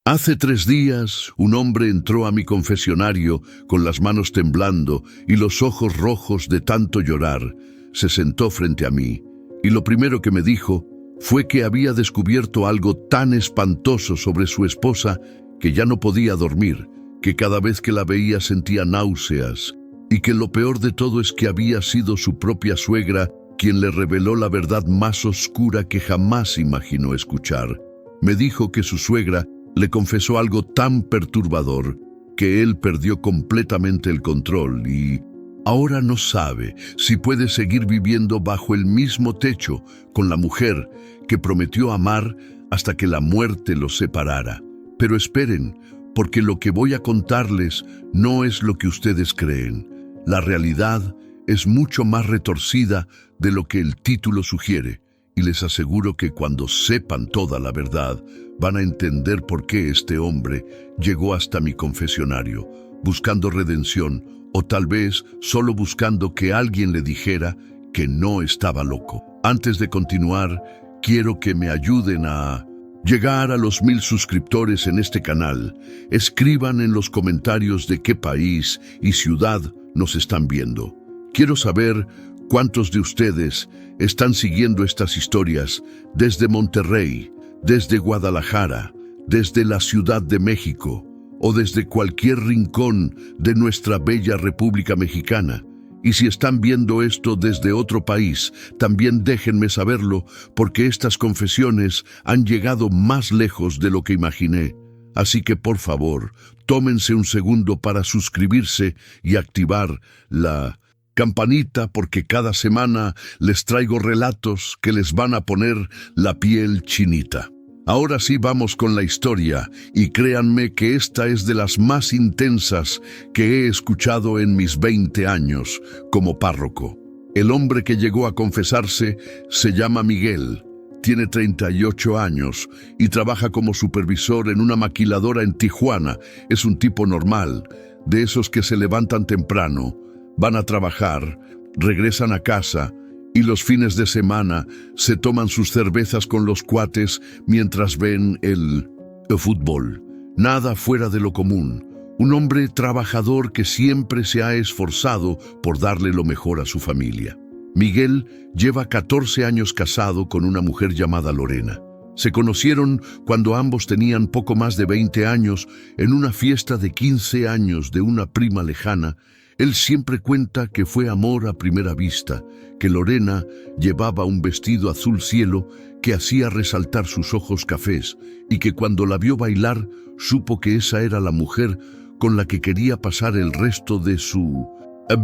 Hace 3 días, un hombre entró a mi confesionario con las manos temblando y los ojos rojos de tanto llorar. Se sentó frente a mí y lo primero que me dijo fue que había descubierto algo tan espantoso sobre su esposa que ya no podía dormir, que cada vez que la veía sentía náuseas y que lo peor de todo es que había sido su propia suegra quien le reveló la verdad más oscura que jamás imaginó escuchar. Me dijo que su suegra le confesó algo tan perturbador que él perdió completamente el control y ahora no sabe si puede seguir viviendo bajo el mismo techo con la mujer que prometió amar hasta que la muerte los separara. Pero esperen, porque lo que voy a contarles no es lo que ustedes creen. La realidad es mucho más retorcida de lo que el título sugiere, y les aseguro que cuando sepan toda la verdad, van a entender por qué este hombre llegó hasta mi confesionario, buscando redención, o tal vez solo buscando que alguien le dijera que no estaba loco. Antes de continuar, quiero que me ayuden a llegar a los 1000 suscriptores en este canal. Escriban en los comentarios de qué país y ciudad nos están viendo. Quiero saber cuántos de ustedes están siguiendo estas historias desde Monterrey, desde Guadalajara, desde la Ciudad de México o desde cualquier rincón de nuestra bella República Mexicana. Y si están viendo esto desde otro país, también déjenme saberlo, porque estas confesiones han llegado más lejos de lo que imaginé. Así que por favor, tómense un segundo para suscribirse y activar la campanita, porque cada semana les traigo relatos que les van a poner la piel chinita. Ahora sí vamos con la historia, y créanme que esta es de las más intensas que he escuchado en mis 20 años como párroco. El hombre que llegó a confesarse se llama Miguel, tiene 38 años y trabaja como supervisor en una maquiladora en Tijuana. Es un tipo normal, de esos que se levantan temprano, van a trabajar, regresan a casa y los fines de semana se toman sus cervezas con los cuates mientras ven el fútbol. Nada fuera de lo común. Un hombre trabajador que siempre se ha esforzado por darle lo mejor a su familia. Miguel lleva 14 años casado con una mujer llamada Lorena. Se conocieron cuando ambos tenían poco más de 20 años en una fiesta de 15 años de una prima lejana. Él siempre cuenta que fue amor a primera vista, que Lorena llevaba un vestido azul cielo que hacía resaltar sus ojos cafés y que cuando la vio bailar supo que esa era la mujer con la que quería pasar el resto de su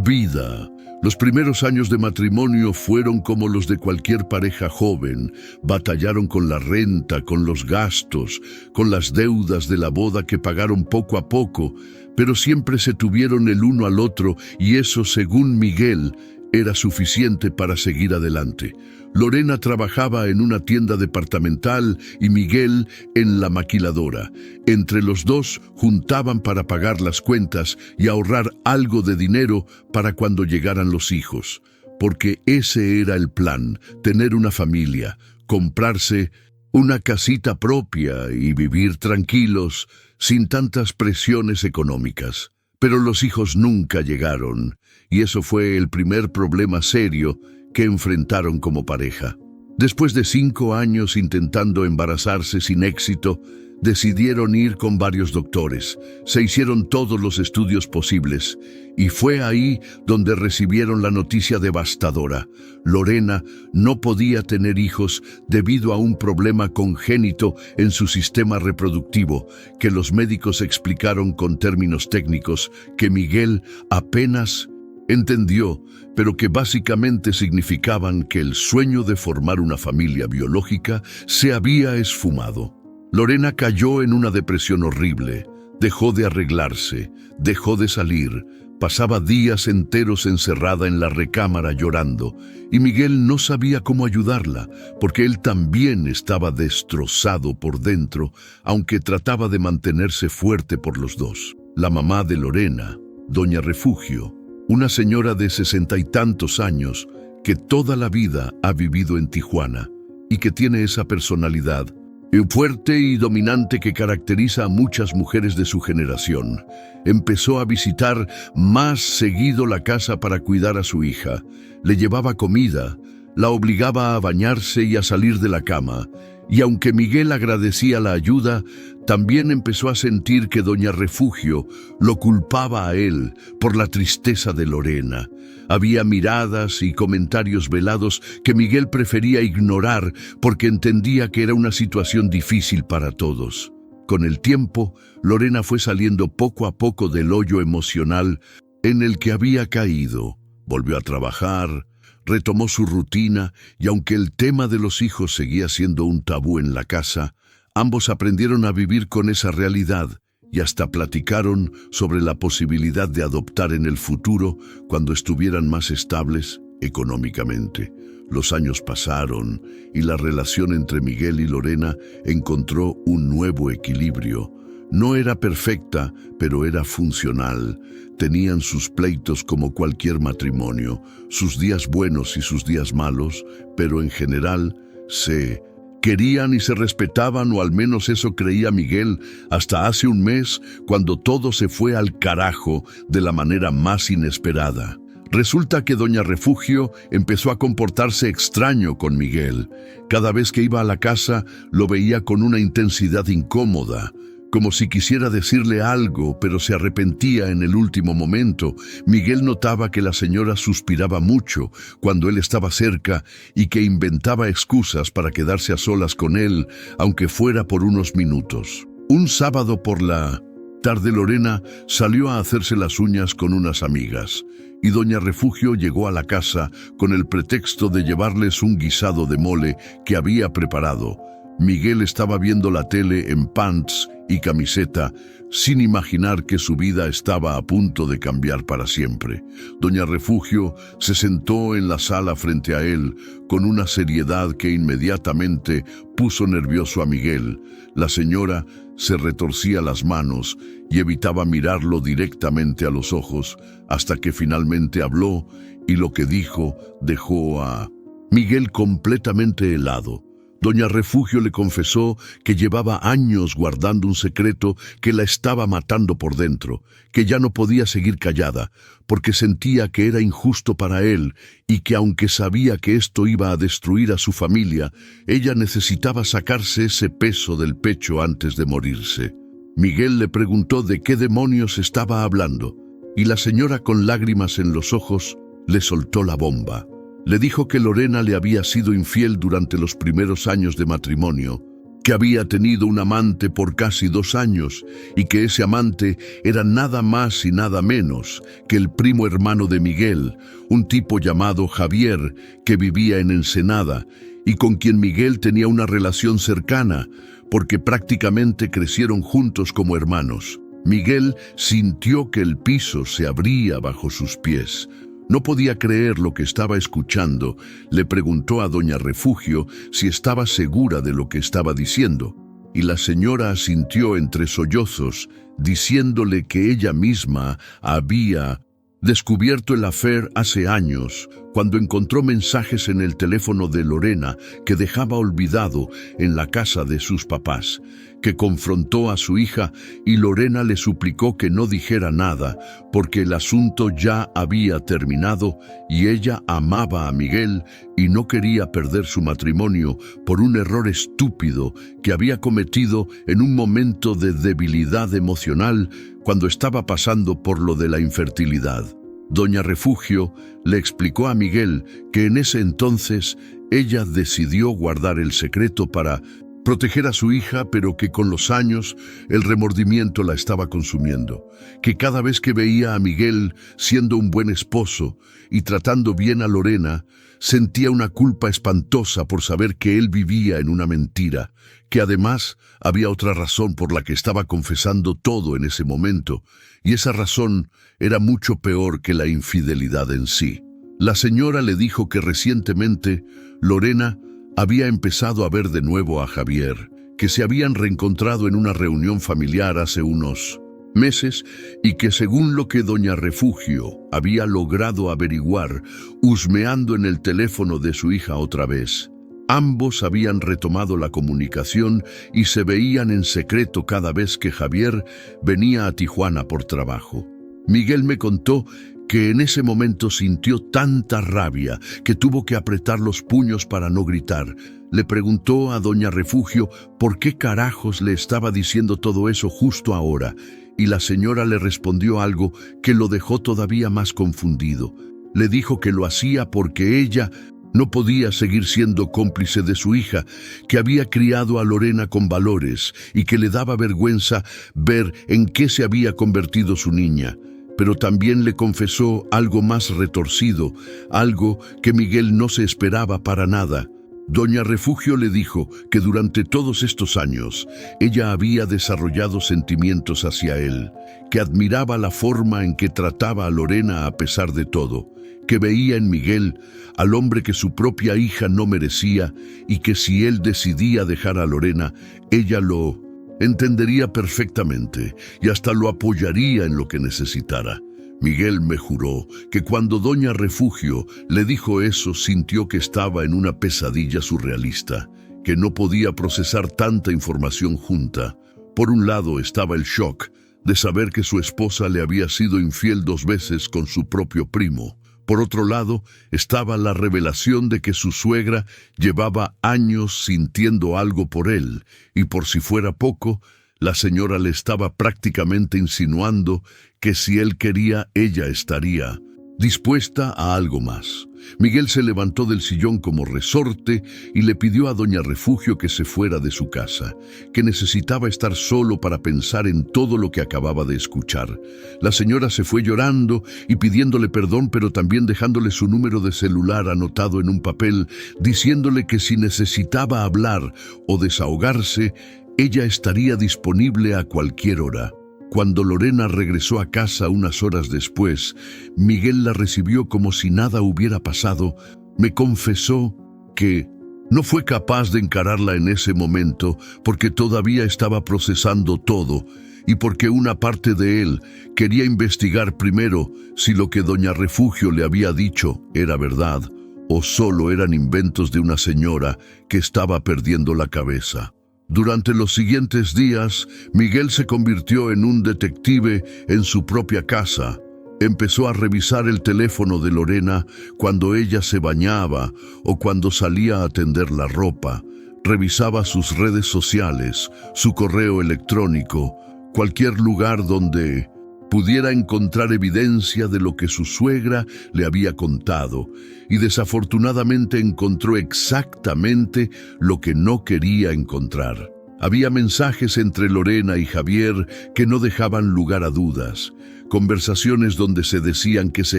vida. Los primeros años de matrimonio fueron como los de cualquier pareja joven. Batallaron con la renta, con los gastos, con las deudas de la boda que pagaron poco a poco, pero siempre se tuvieron el uno al otro y eso, según Miguel, era suficiente para seguir adelante. Lorena trabajaba en una tienda departamental y Miguel en la maquiladora. Entre los dos juntaban para pagar las cuentas y ahorrar algo de dinero para cuando llegaran los hijos. Porque ese era el plan, tener una familia, comprarse una casita propia y vivir tranquilos, sin tantas presiones económicas. Pero los hijos nunca llegaron, y eso fue el primer problema serio que enfrentaron como pareja. Después de 5 años intentando embarazarse sin éxito, decidieron ir con varios doctores. Se hicieron todos los estudios posibles, y fue ahí donde recibieron la noticia devastadora. Lorena no podía tener hijos debido a un problema congénito en su sistema reproductivo, que los médicos explicaron con términos técnicos que Miguel apenas entendió, pero que básicamente significaban que el sueño de formar una familia biológica se había esfumado. Lorena cayó en una depresión horrible, dejó de arreglarse, dejó de salir, pasaba días enteros encerrada en la recámara llorando, y Miguel no sabía cómo ayudarla, porque él también estaba destrozado por dentro, aunque trataba de mantenerse fuerte por los dos. La mamá de Lorena, doña Refugio, una señora de 60 y tantos años que toda la vida ha vivido en Tijuana y que tiene esa personalidad fuerte y dominante que caracteriza a muchas mujeres de su generación. Empezó a visitar más seguido la casa para cuidar a su hija. Le llevaba comida, la obligaba a bañarse y a salir de la cama. Y aunque Miguel agradecía la ayuda, también empezó a sentir que doña Refugio lo culpaba a él por la tristeza de Lorena. Había miradas y comentarios velados que Miguel prefería ignorar porque entendía que era una situación difícil para todos. Con el tiempo, Lorena fue saliendo poco a poco del hoyo emocional en el que había caído. Volvió a trabajar, retomó su rutina y aunque el tema de los hijos seguía siendo un tabú en la casa, ambos aprendieron a vivir con esa realidad y hasta platicaron sobre la posibilidad de adoptar en el futuro cuando estuvieran más estables económicamente. Los años pasaron y la relación entre Miguel y Lorena encontró un nuevo equilibrio. No era perfecta, pero era funcional. Tenían sus pleitos como cualquier matrimonio, sus días buenos y sus días malos, pero en general se querían y se respetaban, o al menos eso creía Miguel, hasta hace un mes, cuando todo se fue al carajo de la manera más inesperada. Resulta que doña Refugio empezó a comportarse extraño con Miguel. Cada vez que iba a la casa, lo veía con una intensidad incómoda, como si quisiera decirle algo, pero se arrepentía en el último momento. Miguel notaba que la señora suspiraba mucho cuando él estaba cerca y que inventaba excusas para quedarse a solas con él, aunque fuera por unos minutos. Un sábado por la tarde, Lorena salió a hacerse las uñas con unas amigas, y doña Refugio llegó a la casa con el pretexto de llevarles un guisado de mole que había preparado. Miguel estaba viendo la tele en pants y camiseta, sin imaginar que su vida estaba a punto de cambiar para siempre. Doña Refugio se sentó en la sala frente a él con una seriedad que inmediatamente puso nervioso a Miguel. La señora se retorcía las manos y evitaba mirarlo directamente a los ojos hasta que finalmente habló, y lo que dijo dejó a Miguel completamente helado. Doña Refugio le confesó que llevaba años guardando un secreto que la estaba matando por dentro, que ya no podía seguir callada, porque sentía que era injusto para él y que aunque sabía que esto iba a destruir a su familia, ella necesitaba sacarse ese peso del pecho antes de morirse. Miguel le preguntó de qué demonios estaba hablando, y la señora, con lágrimas en los ojos, le soltó la bomba. Le dijo que Lorena le había sido infiel durante los primeros años de matrimonio, que había tenido un amante por casi 2 años y que ese amante era nada más y nada menos que el primo hermano de Miguel, un tipo llamado Javier que vivía en Ensenada y con quien Miguel tenía una relación cercana porque prácticamente crecieron juntos como hermanos. Miguel sintió que el piso se abría bajo sus pies. No podía creer lo que estaba escuchando. Le preguntó a doña Refugio si estaba segura de lo que estaba diciendo, y la señora asintió entre sollozos, diciéndole que ella misma había descubierto el affair hace años, cuando encontró mensajes en el teléfono de Lorena que dejaba olvidado en la casa de sus papás, que confrontó a su hija y Lorena le suplicó que no dijera nada porque el asunto ya había terminado y ella amaba a Miguel y no quería perder su matrimonio por un error estúpido que había cometido en un momento de debilidad emocional cuando estaba pasando por lo de la infertilidad. Doña Refugio le explicó a Miguel que en ese entonces ella decidió guardar el secreto para proteger a su hija, pero que con los años el remordimiento la estaba consumiendo, que cada vez que veía a Miguel siendo un buen esposo y tratando bien a Lorena, sentía una culpa espantosa por saber que él vivía en una mentira, que además había otra razón por la que estaba confesando todo en ese momento, y esa razón era mucho peor que la infidelidad en sí. La señora le dijo que recientemente Lorena había empezado a ver de nuevo a Javier, que se habían reencontrado en una reunión familiar hace unos meses y que según lo que doña Refugio había logrado averiguar husmeando en el teléfono de su hija otra vez, Ambos habían retomado la comunicación y se veían en secreto cada vez que Javier venía a Tijuana por trabajo. Miguel me contó que en ese momento sintió tanta rabia que tuvo que apretar los puños para no gritar. Le preguntó a doña Refugio por qué carajos le estaba diciendo todo eso justo ahora, y la señora le respondió algo que lo dejó todavía más confundido. Le dijo que lo hacía porque ella no podía seguir siendo cómplice de su hija, que había criado a Lorena con valores y que le daba vergüenza ver en qué se había convertido su niña. Pero también le confesó algo más retorcido, algo que Miguel no se esperaba para nada. Doña Refugio le dijo que durante todos estos años ella había desarrollado sentimientos hacia él, que admiraba la forma en que trataba a Lorena a pesar de todo, que veía en Miguel al hombre que su propia hija no merecía y que si él decidía dejar a Lorena, ella lo entendería perfectamente y hasta lo apoyaría en lo que necesitara. Miguel me juró que cuando doña Refugio le dijo eso sintió que estaba en una pesadilla surrealista, que no podía procesar tanta información junta. Por un lado estaba el shock de saber que su esposa le había sido infiel 2 veces con su propio primo. Por otro lado, estaba la revelación de que su suegra llevaba años sintiendo algo por él, y por si fuera poco, la señora le estaba prácticamente insinuando que si él quería, ella estaría dispuesta a algo más. Miguel se levantó del sillón como resorte y le pidió a doña Refugio que se fuera de su casa, que necesitaba estar solo para pensar en todo lo que acababa de escuchar. La señora se fue llorando y pidiéndole perdón, pero también dejándole su número de celular anotado en un papel, diciéndole que si necesitaba hablar o desahogarse, ella estaría disponible a cualquier hora. Cuando Lorena regresó a casa unas horas después, Miguel la recibió como si nada hubiera pasado. Me confesó que no fue capaz de encararla en ese momento porque todavía estaba procesando todo y porque una parte de él quería investigar primero si lo que doña Refugio le había dicho era verdad o solo eran inventos de una señora que estaba perdiendo la cabeza. Durante los siguientes días, Miguel se convirtió en un detective en su propia casa. Empezó a revisar el teléfono de Lorena cuando ella se bañaba o cuando salía a tender la ropa. Revisaba sus redes sociales, su correo electrónico, cualquier lugar donde pudiera encontrar evidencia de lo que su suegra le había contado, y desafortunadamente encontró exactamente lo que no quería encontrar. Había mensajes entre Lorena y Javier que no dejaban lugar a dudas, conversaciones donde se decían que se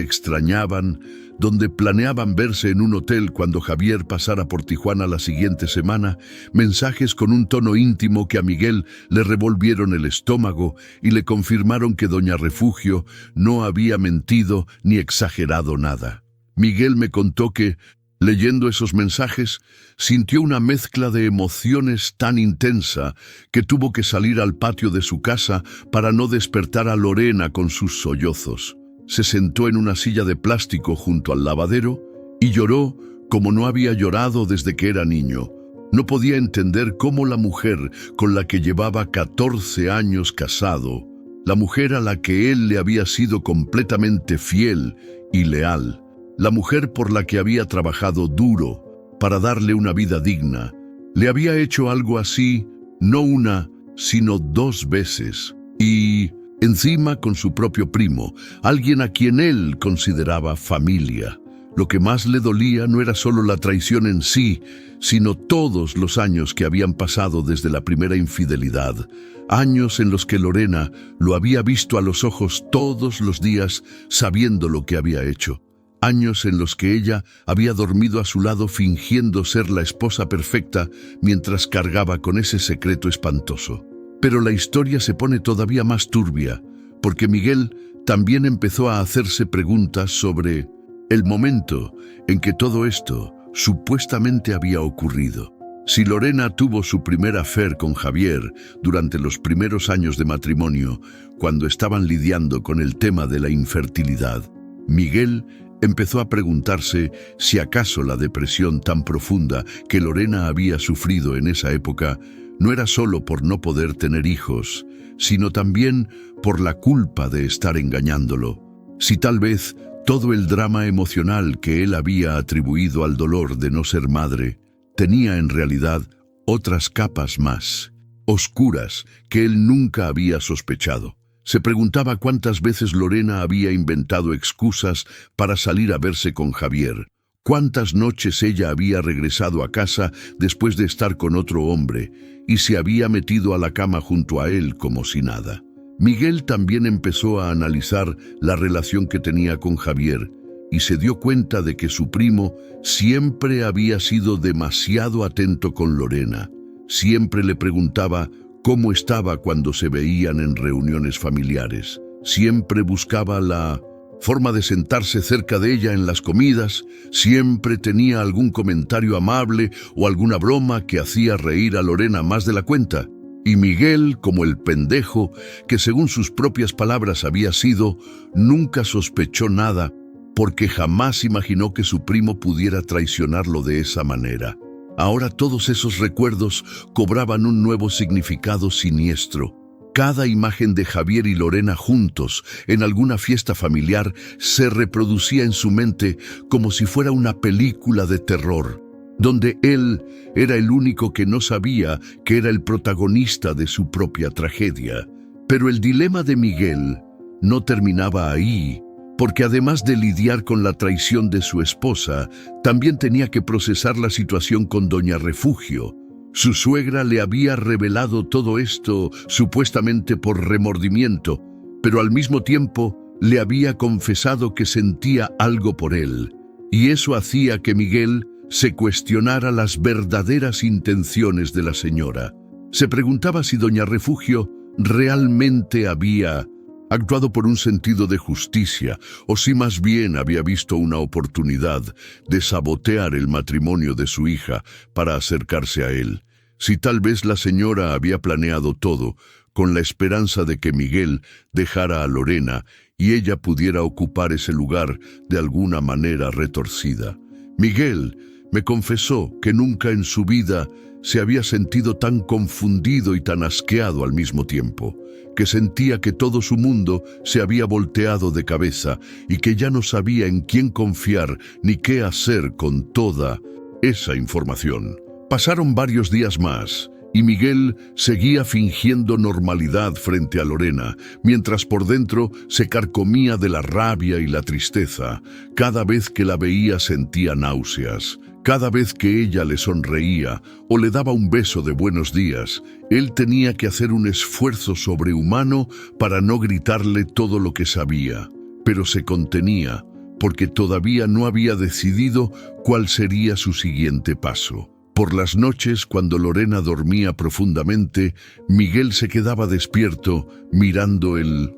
extrañaban, donde planeaban verse en un hotel cuando Javier pasara por Tijuana la siguiente semana, mensajes con un tono íntimo que a Miguel le revolvieron el estómago y le confirmaron que doña Refugio no había mentido ni exagerado nada. Miguel me contó que, leyendo esos mensajes, sintió una mezcla de emociones tan intensa que tuvo que salir al patio de su casa para no despertar a Lorena con sus sollozos. Se sentó en una silla de plástico junto al lavadero y lloró como no había llorado desde que era niño. No podía entender cómo la mujer con la que llevaba 14 años casado, la mujer a la que él le había sido completamente fiel y leal, la mujer por la que había trabajado duro para darle una vida digna, le había hecho algo así, no una, sino 2 veces. Y encima con su propio primo, alguien a quien él consideraba familia. Lo que más le dolía no era solo la traición en sí, sino todos los años que habían pasado desde la primera infidelidad. Años en los que Lorena lo había visto a los ojos todos los días sabiendo lo que había hecho. Años en los que ella había dormido a su lado fingiendo ser la esposa perfecta mientras cargaba con ese secreto espantoso. Pero la historia se pone todavía más turbia, porque Miguel también empezó a hacerse preguntas sobre el momento en que todo esto supuestamente había ocurrido. Si Lorena tuvo su primer affair con Javier durante los primeros años de matrimonio, cuando estaban lidiando con el tema de la infertilidad, Miguel Empezó a preguntarse si acaso la depresión tan profunda que Lorena había sufrido en esa época no era solo por no poder tener hijos, sino también por la culpa de estar engañándolo. Si tal vez todo el drama emocional que él había atribuido al dolor de no ser madre tenía en realidad otras capas más oscuras que él nunca había sospechado. Se preguntaba cuántas veces Lorena había inventado excusas para salir a verse con Javier, cuántas noches ella había regresado a casa después de estar con otro hombre y se había metido a la cama junto a él como si nada. Miguel también empezó a analizar la relación que tenía con Javier y se dio cuenta de que su primo siempre había sido demasiado atento con Lorena. Siempre le preguntaba cómo estaba cuando se veían en reuniones familiares. Siempre buscaba la forma de sentarse cerca de ella en las comidas. Siempre tenía algún comentario amable o alguna broma que hacía reír a Lorena más de la cuenta. Y Miguel, como el pendejo que según sus propias palabras había sido, nunca sospechó nada porque jamás imaginó que su primo pudiera traicionarlo de esa manera. Ahora todos esos recuerdos cobraban un nuevo significado siniestro. Cada imagen de Javier y Lorena juntos en alguna fiesta familiar se reproducía en su mente como si fuera una película de terror, donde él era el único que no sabía que era el protagonista de su propia tragedia. Pero el dilema de Miguel no terminaba ahí, porque además de lidiar con la traición de su esposa, también tenía que procesar la situación con Doña Refugio. Su suegra le había revelado todo esto supuestamente por remordimiento, pero al mismo tiempo le había confesado que sentía algo por él, y eso hacía que Miguel se cuestionara las verdaderas intenciones de la señora. Se preguntaba si Doña Refugio realmente había actuado por un sentido de justicia, o si más bien había visto una oportunidad de sabotear el matrimonio de su hija para acercarse a él. Si tal vez la señora había planeado todo con la esperanza de que Miguel dejara a Lorena y ella pudiera ocupar ese lugar de alguna manera retorcida. Miguel me confesó que nunca en su vida se había sentido tan confundido y tan asqueado al mismo tiempo, que sentía que todo su mundo se había volteado de cabeza y que ya no sabía en quién confiar ni qué hacer con toda esa información. Pasaron varios días más y Miguel seguía fingiendo normalidad frente a Lorena, mientras por dentro se carcomía de la rabia y la tristeza. Cada vez que la veía sentía náuseas. Cada vez que ella le sonreía o le daba un beso de buenos días, él tenía que hacer un esfuerzo sobrehumano para no gritarle todo lo que sabía, pero se contenía porque todavía no había decidido cuál sería su siguiente paso. Por las noches, cuando Lorena dormía profundamente, Miguel se quedaba despierto mirando el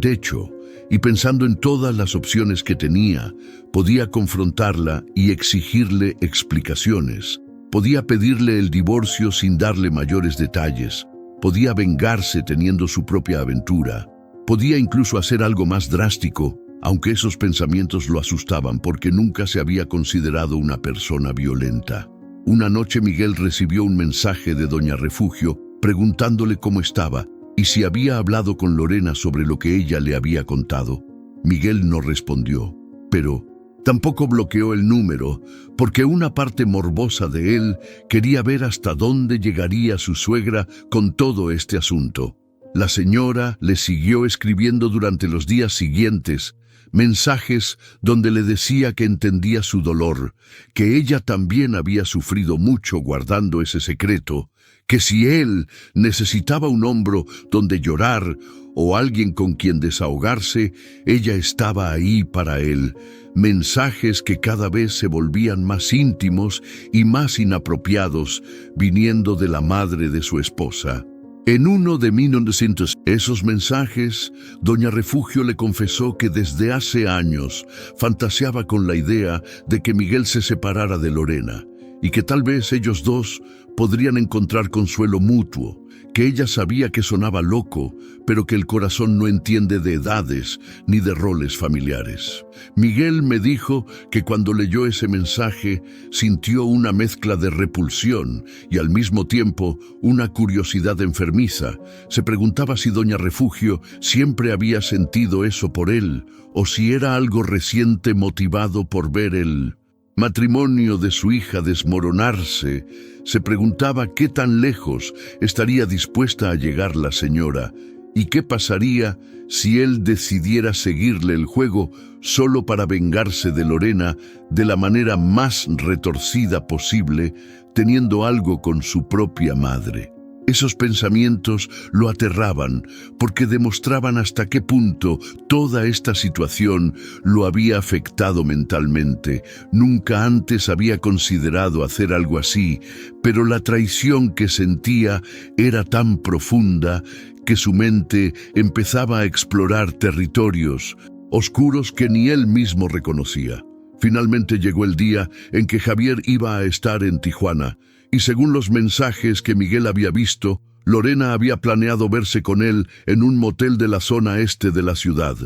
techo y pensando en todas las opciones que tenía. Podía confrontarla y exigirle explicaciones. Podía pedirle el divorcio sin darle mayores detalles. Podía vengarse teniendo su propia aventura. Podía incluso hacer algo más drástico, aunque esos pensamientos lo asustaban porque nunca se había considerado una persona violenta. Una noche Miguel recibió un mensaje de Doña Refugio preguntándole cómo estaba y si había hablado con Lorena sobre lo que ella le había contado. Miguel no respondió, pero tampoco bloqueó el número, porque una parte morbosa de él quería ver hasta dónde llegaría su suegra con todo este asunto. La señora le siguió escribiendo durante los días siguientes, mensajes donde le decía que entendía su dolor, que ella también había sufrido mucho guardando ese secreto, que si él necesitaba un hombro donde llorar o alguien con quien desahogarse, ella estaba ahí para él. Mensajes que cada vez se volvían más íntimos y más inapropiados, viniendo de la madre de su esposa. En uno de 1900 esos mensajes, Doña Refugio le confesó que desde hace años fantaseaba con la idea de que Miguel se separara de Lorena y que tal vez ellos dos podrían encontrar consuelo mutuo, que ella sabía que sonaba loco, pero que el corazón no entiende de edades ni de roles familiares. Miguel me dijo que cuando leyó ese mensaje sintió una mezcla de repulsión y al mismo tiempo una curiosidad enfermiza. Se preguntaba si doña Refugio siempre había sentido eso por él o si era algo reciente motivado por ver el matrimonio de su hija desmoronarse. Se preguntaba qué tan lejos estaría dispuesta a llegar la señora y qué pasaría si él decidiera seguirle el juego solo para vengarse de Lorena de la manera más retorcida posible, teniendo algo con su propia madre. Esos pensamientos lo aterraban porque demostraban hasta qué punto toda esta situación lo había afectado mentalmente. Nunca antes había considerado hacer algo así, pero la traición que sentía era tan profunda que su mente empezaba a explorar territorios oscuros que ni él mismo reconocía. Finalmente llegó el día en que Javier iba a estar en Tijuana, y según los mensajes que Miguel había visto, Lorena había planeado verse con él en un motel de la zona este de la ciudad.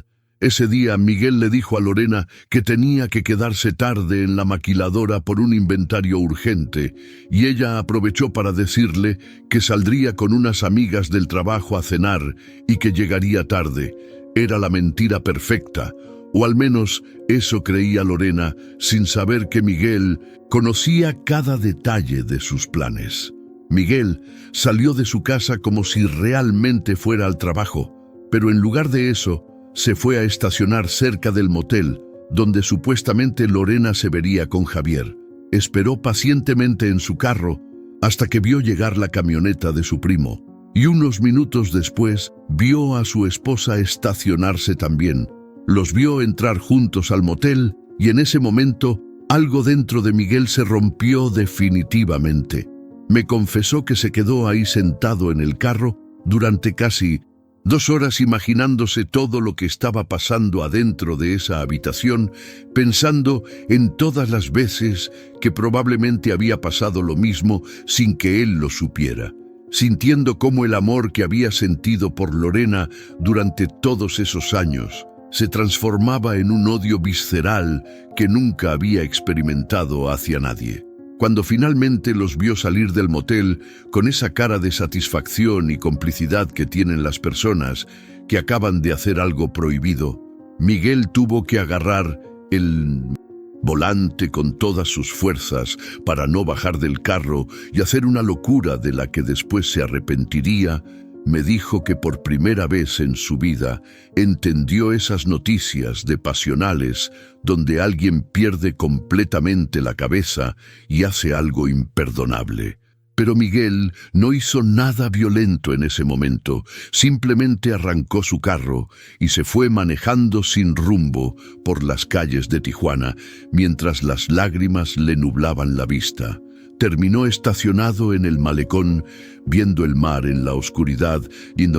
Ese día Miguel le dijo a Lorena que tenía que quedarse tarde en la maquiladora por un inventario urgente, y ella aprovechó para decirle que saldría con unas amigas del trabajo a cenar y que llegaría tarde. Era la mentira perfecta, o al menos eso creía Lorena, sin saber que Miguel conocía cada detalle de sus planes. Miguel salió de su casa como si realmente fuera al trabajo, pero en lugar de eso, se fue a estacionar cerca del motel, donde supuestamente Lorena se vería con Javier. Esperó pacientemente en su carro hasta que vio llegar la camioneta de su primo, y unos minutos después vio a su esposa estacionarse también. Los vio entrar juntos al motel y en ese momento algo dentro de Miguel se rompió definitivamente. Me confesó que se quedó ahí sentado en el carro durante casi 2 horas imaginándose todo lo que estaba pasando adentro de esa habitación, pensando en todas las veces que probablemente había pasado lo mismo sin que él lo supiera, sintiendo cómo el amor que había sentido por Lorena durante todos esos años se transformaba en un odio visceral que nunca había experimentado hacia nadie. Cuando finalmente los vio salir del motel con esa cara de satisfacción y complicidad que tienen las personas que acaban de hacer algo prohibido, Miguel tuvo que agarrar el volante con todas sus fuerzas para no bajar del carro y hacer una locura de la que después se arrepentiría. Me dijo que por primera vez en su vida entendió esas noticias de pasionales donde alguien pierde completamente la cabeza y hace algo imperdonable. Pero Miguel no hizo nada violento en ese momento, simplemente arrancó su carro y se fue manejando sin rumbo por las calles de Tijuana, mientras las lágrimas le nublaban la vista. Terminó estacionado en el malecón, viendo el mar en la oscuridad y en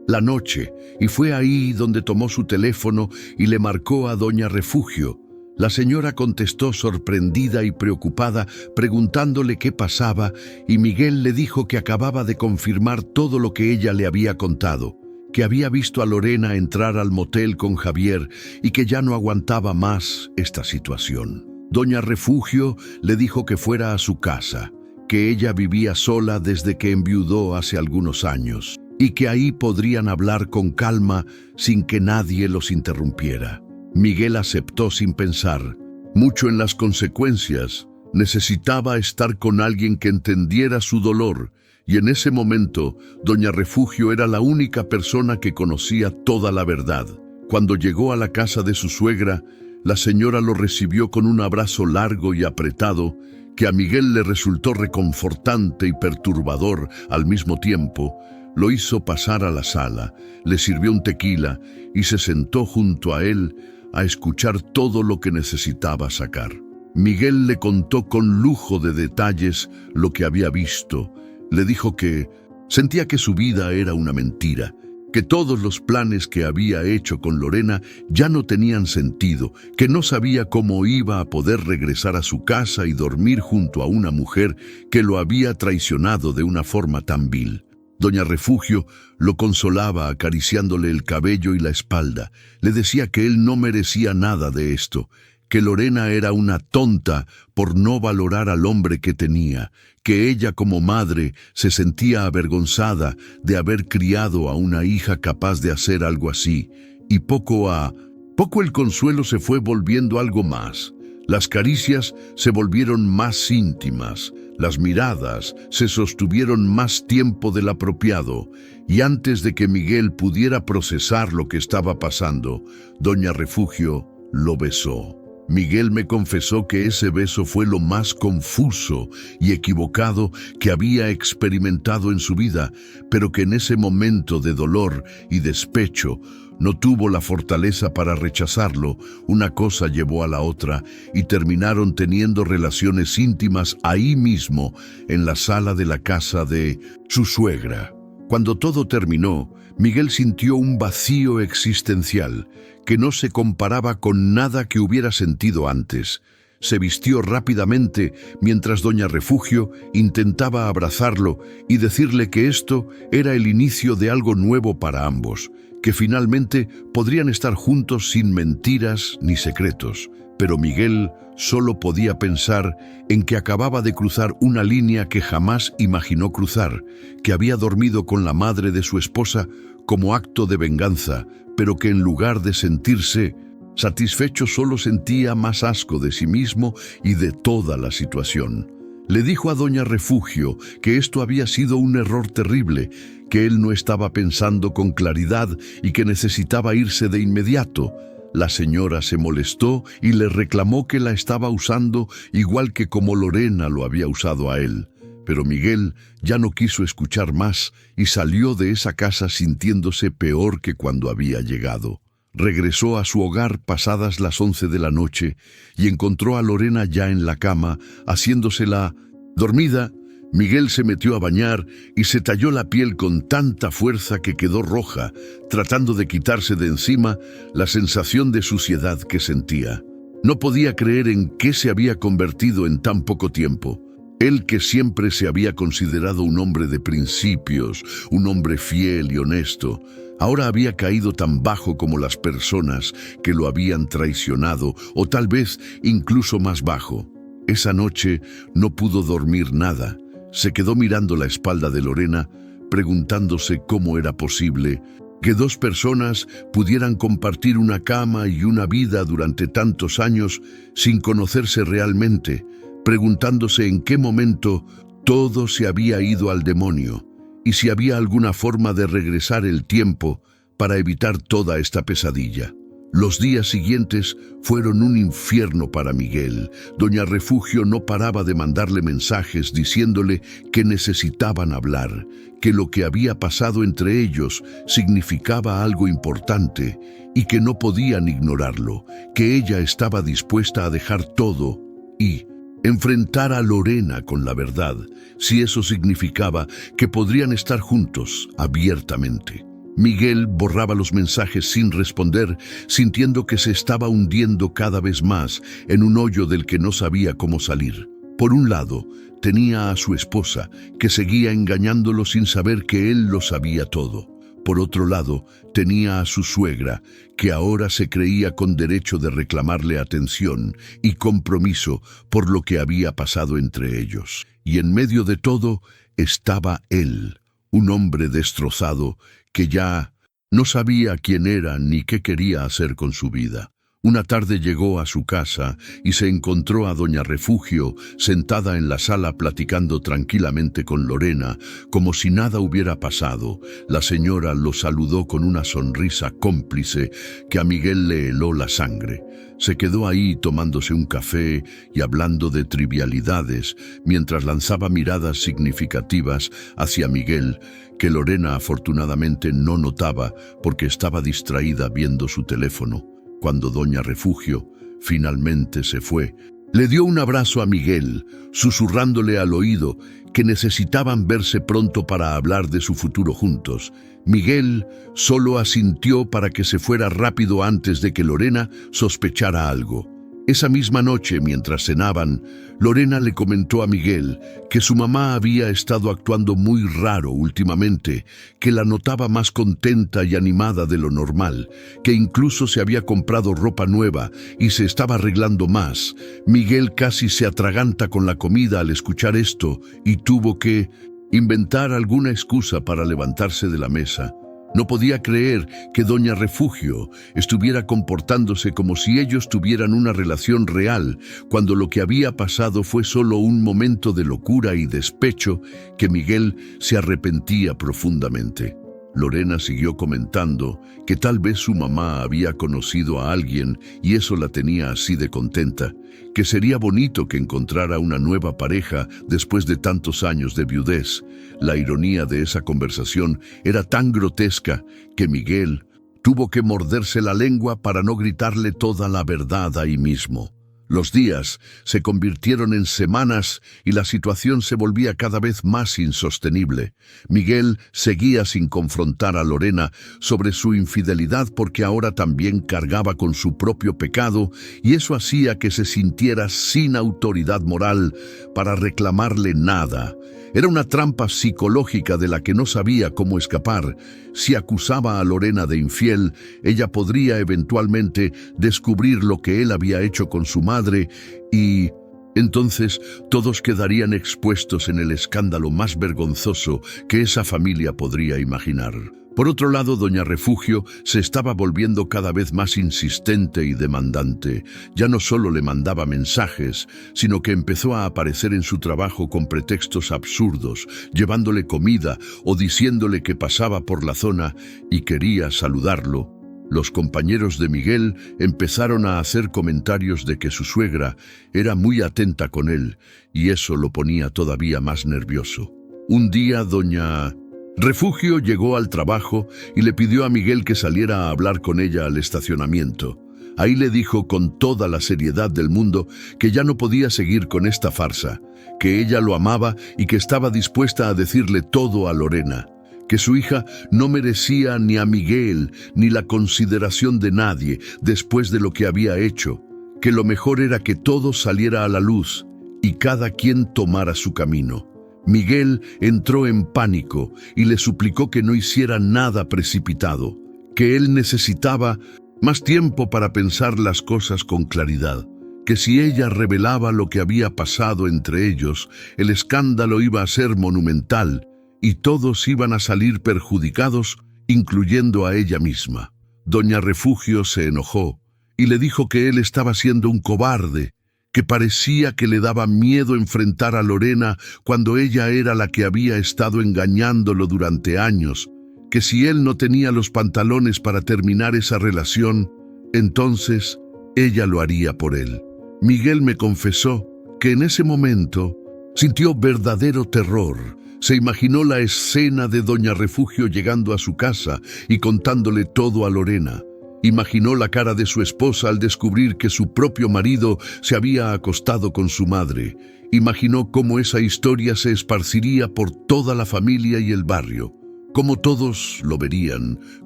la noche, y fue ahí donde tomó su teléfono y le marcó a doña Refugio. La señora contestó sorprendida y preocupada, preguntándole qué pasaba, y Miguel le dijo que acababa de confirmar todo lo que ella le había contado, que había visto a Lorena entrar al motel con Javier y que ya no aguantaba más esta situación. Doña Refugio le dijo que fuera a su casa, que ella vivía sola desde que enviudó hace algunos años, y que ahí podrían hablar con calma sin que nadie los interrumpiera. Miguel aceptó sin pensar mucho en las consecuencias. Necesitaba estar con alguien que entendiera su dolor, y en ese momento doña Refugio era la única persona que conocía toda la verdad. Cuando llegó a la casa de su suegra, la señora lo recibió con un abrazo largo y apretado que a Miguel le resultó reconfortante y perturbador al mismo tiempo. Lo hizo pasar a la sala, le sirvió un tequila y se sentó junto a él a escuchar todo lo que necesitaba sacar. Miguel le contó con lujo de detalles lo que había visto. Le dijo que sentía que su vida era una mentira, que todos los planes que había hecho con Lorena ya no tenían sentido, que no sabía cómo iba a poder regresar a su casa y dormir junto a una mujer que lo había traicionado de una forma tan vil. Doña Refugio lo consolaba acariciándole el cabello y la espalda. Le decía que él no merecía nada de esto, que Lorena era una tonta por no valorar al hombre que tenía, que ella como madre se sentía avergonzada de haber criado a una hija capaz de hacer algo así, y poco a poco el consuelo se fue volviendo algo más. Las caricias se volvieron más íntimas, las miradas se sostuvieron más tiempo del apropiado, y antes de que Miguel pudiera procesar lo que estaba pasando, Doña Refugio lo besó. Miguel me confesó que ese beso fue lo más confuso y equivocado que había experimentado en su vida, pero que en ese momento de dolor y despecho no tuvo la fortaleza para rechazarlo. Una cosa llevó a la otra y terminaron teniendo relaciones íntimas ahí mismo, en la sala de la casa de su suegra. Cuando todo terminó, Miguel sintió un vacío existencial que no se comparaba con nada que hubiera sentido antes. Se vistió rápidamente mientras Doña Refugio intentaba abrazarlo y decirle que esto era el inicio de algo nuevo para ambos, que finalmente podrían estar juntos sin mentiras ni secretos. Pero Miguel solo podía pensar en que acababa de cruzar una línea que jamás imaginó cruzar, que había dormido con la madre de su esposa como acto de venganza, pero que en lugar de sentirse satisfecho solo sentía más asco de sí mismo y de toda la situación. Le dijo a Doña Refugio que esto había sido un error terrible, que él no estaba pensando con claridad y que necesitaba irse de inmediato. La señora se molestó y le reclamó que la estaba usando igual que como Lorena lo había usado a él. Pero Miguel ya no quiso escuchar más y salió de esa casa sintiéndose peor que cuando había llegado. Regresó a su hogar pasadas las 11 de la noche y encontró a Lorena ya en la cama, haciéndosela dormida. Miguel se metió a bañar y se talló la piel con tanta fuerza que quedó roja, tratando de quitarse de encima la sensación de suciedad que sentía. No podía creer en qué se había convertido en tan poco tiempo. Él, que siempre se había considerado un hombre de principios, un hombre fiel y honesto, ahora había caído tan bajo como las personas que lo habían traicionado, o tal vez incluso más bajo. Esa noche no pudo dormir nada. Se quedó mirando la espalda de Lorena, preguntándose cómo era posible que dos personas pudieran compartir una cama y una vida durante tantos años sin conocerse realmente, preguntándose en qué momento todo se había ido al demonio y si había alguna forma de regresar el tiempo para evitar toda esta pesadilla. Los días siguientes fueron un infierno para Miguel. Doña Refugio no paraba de mandarle mensajes diciéndole que necesitaban hablar, que lo que había pasado entre ellos significaba algo importante y que no podían ignorarlo, que ella estaba dispuesta a dejar todo y enfrentar a Lorena con la verdad, si eso significaba que podrían estar juntos abiertamente. Miguel borraba los mensajes sin responder, sintiendo que se estaba hundiendo cada vez más en un hoyo del que no sabía cómo salir. Por un lado, tenía a su esposa, que seguía engañándolo sin saber que él lo sabía todo. Por otro lado, tenía a su suegra, que ahora se creía con derecho de reclamarle atención y compromiso por lo que había pasado entre ellos. Y en medio de todo estaba él, un hombre destrozado que ya no sabía quién era ni qué quería hacer con su vida. Una tarde llegó a su casa y se encontró a Doña Refugio sentada en la sala platicando tranquilamente con Lorena, como si nada hubiera pasado. La señora lo saludó con una sonrisa cómplice que a Miguel le heló la sangre. Se quedó ahí tomándose un café y hablando de trivialidades, mientras lanzaba miradas significativas hacia Miguel, que Lorena afortunadamente no notaba porque estaba distraída viendo su teléfono. Cuando Doña Refugio finalmente se fue, Le dio un abrazo a Miguel, susurrándole al oído que necesitaban verse pronto para hablar de su futuro juntos. Miguel solo asintió para que se fuera rápido antes de que Lorena sospechara algo. Esa misma noche, mientras cenaban, Lorena le comentó a Miguel que su mamá había estado actuando muy raro últimamente, que la notaba más contenta y animada de lo normal, que incluso se había comprado ropa nueva y se estaba arreglando más. Miguel casi se atraganta con la comida al escuchar esto y tuvo que inventar alguna excusa para levantarse de la mesa. No podía creer que doña Refugio estuviera comportándose como si ellos tuvieran una relación real, cuando lo que había pasado fue solo un momento de locura y despecho que Miguel se arrepentía profundamente. Lorena siguió comentando que tal vez su mamá había conocido a alguien y eso la tenía así de contenta, que sería bonito que encontrara una nueva pareja después de tantos años de viudez. La ironía de esa conversación era tan grotesca que Miguel tuvo que morderse la lengua para no gritarle toda la verdad ahí mismo. Los días se convirtieron en semanas y la situación se volvía cada vez más insostenible. Miguel seguía sin confrontar a Lorena sobre su infidelidad porque ahora también cargaba con su propio pecado y eso hacía que se sintiera sin autoridad moral para reclamarle nada. Era una trampa psicológica de la que no sabía cómo escapar. Si acusaba a Lorena de infiel, ella podría eventualmente descubrir lo que él había hecho con su madre y entonces todos quedarían expuestos en el escándalo más vergonzoso que esa familia podría imaginar. Por otro lado, doña Refugio se estaba volviendo cada vez más insistente y demandante. Ya no solo le mandaba mensajes, sino que empezó a aparecer en su trabajo con pretextos absurdos, llevándole comida o diciéndole que pasaba por la zona y quería saludarlo. Los compañeros de Miguel empezaron a hacer comentarios de que su suegra era muy atenta con él y eso lo ponía todavía más nervioso. Un día, doña Refugio llegó al trabajo y le pidió a Miguel que saliera a hablar con ella al estacionamiento. Ahí le dijo con toda la seriedad del mundo que ya no podía seguir con esta farsa, que ella lo amaba y que estaba dispuesta a decirle todo a Lorena, que su hija no merecía ni a Miguel ni la consideración de nadie después de lo que había hecho, que lo mejor era que todo saliera a la luz y cada quien tomara su camino. Miguel entró en pánico y le suplicó que no hiciera nada precipitado, que él necesitaba más tiempo para pensar las cosas con claridad, que si ella revelaba lo que había pasado entre ellos, el escándalo iba a ser monumental y todos iban a salir perjudicados, incluyendo a ella misma. Doña Refugio se enojó y le dijo que él estaba siendo un cobarde, que parecía que le daba miedo enfrentar a Lorena cuando ella era la que había estado engañándolo durante años, que si él no tenía los pantalones para terminar esa relación, entonces ella lo haría por él. Miguel me confesó que en ese momento sintió verdadero terror. Se imaginó la escena de doña Refugio llegando a su casa y contándole todo a Lorena. Imaginó la cara de su esposa al descubrir que su propio marido se había acostado con su madre. Imaginó cómo esa historia se esparciría por toda la familia y el barrio, cómo todos lo verían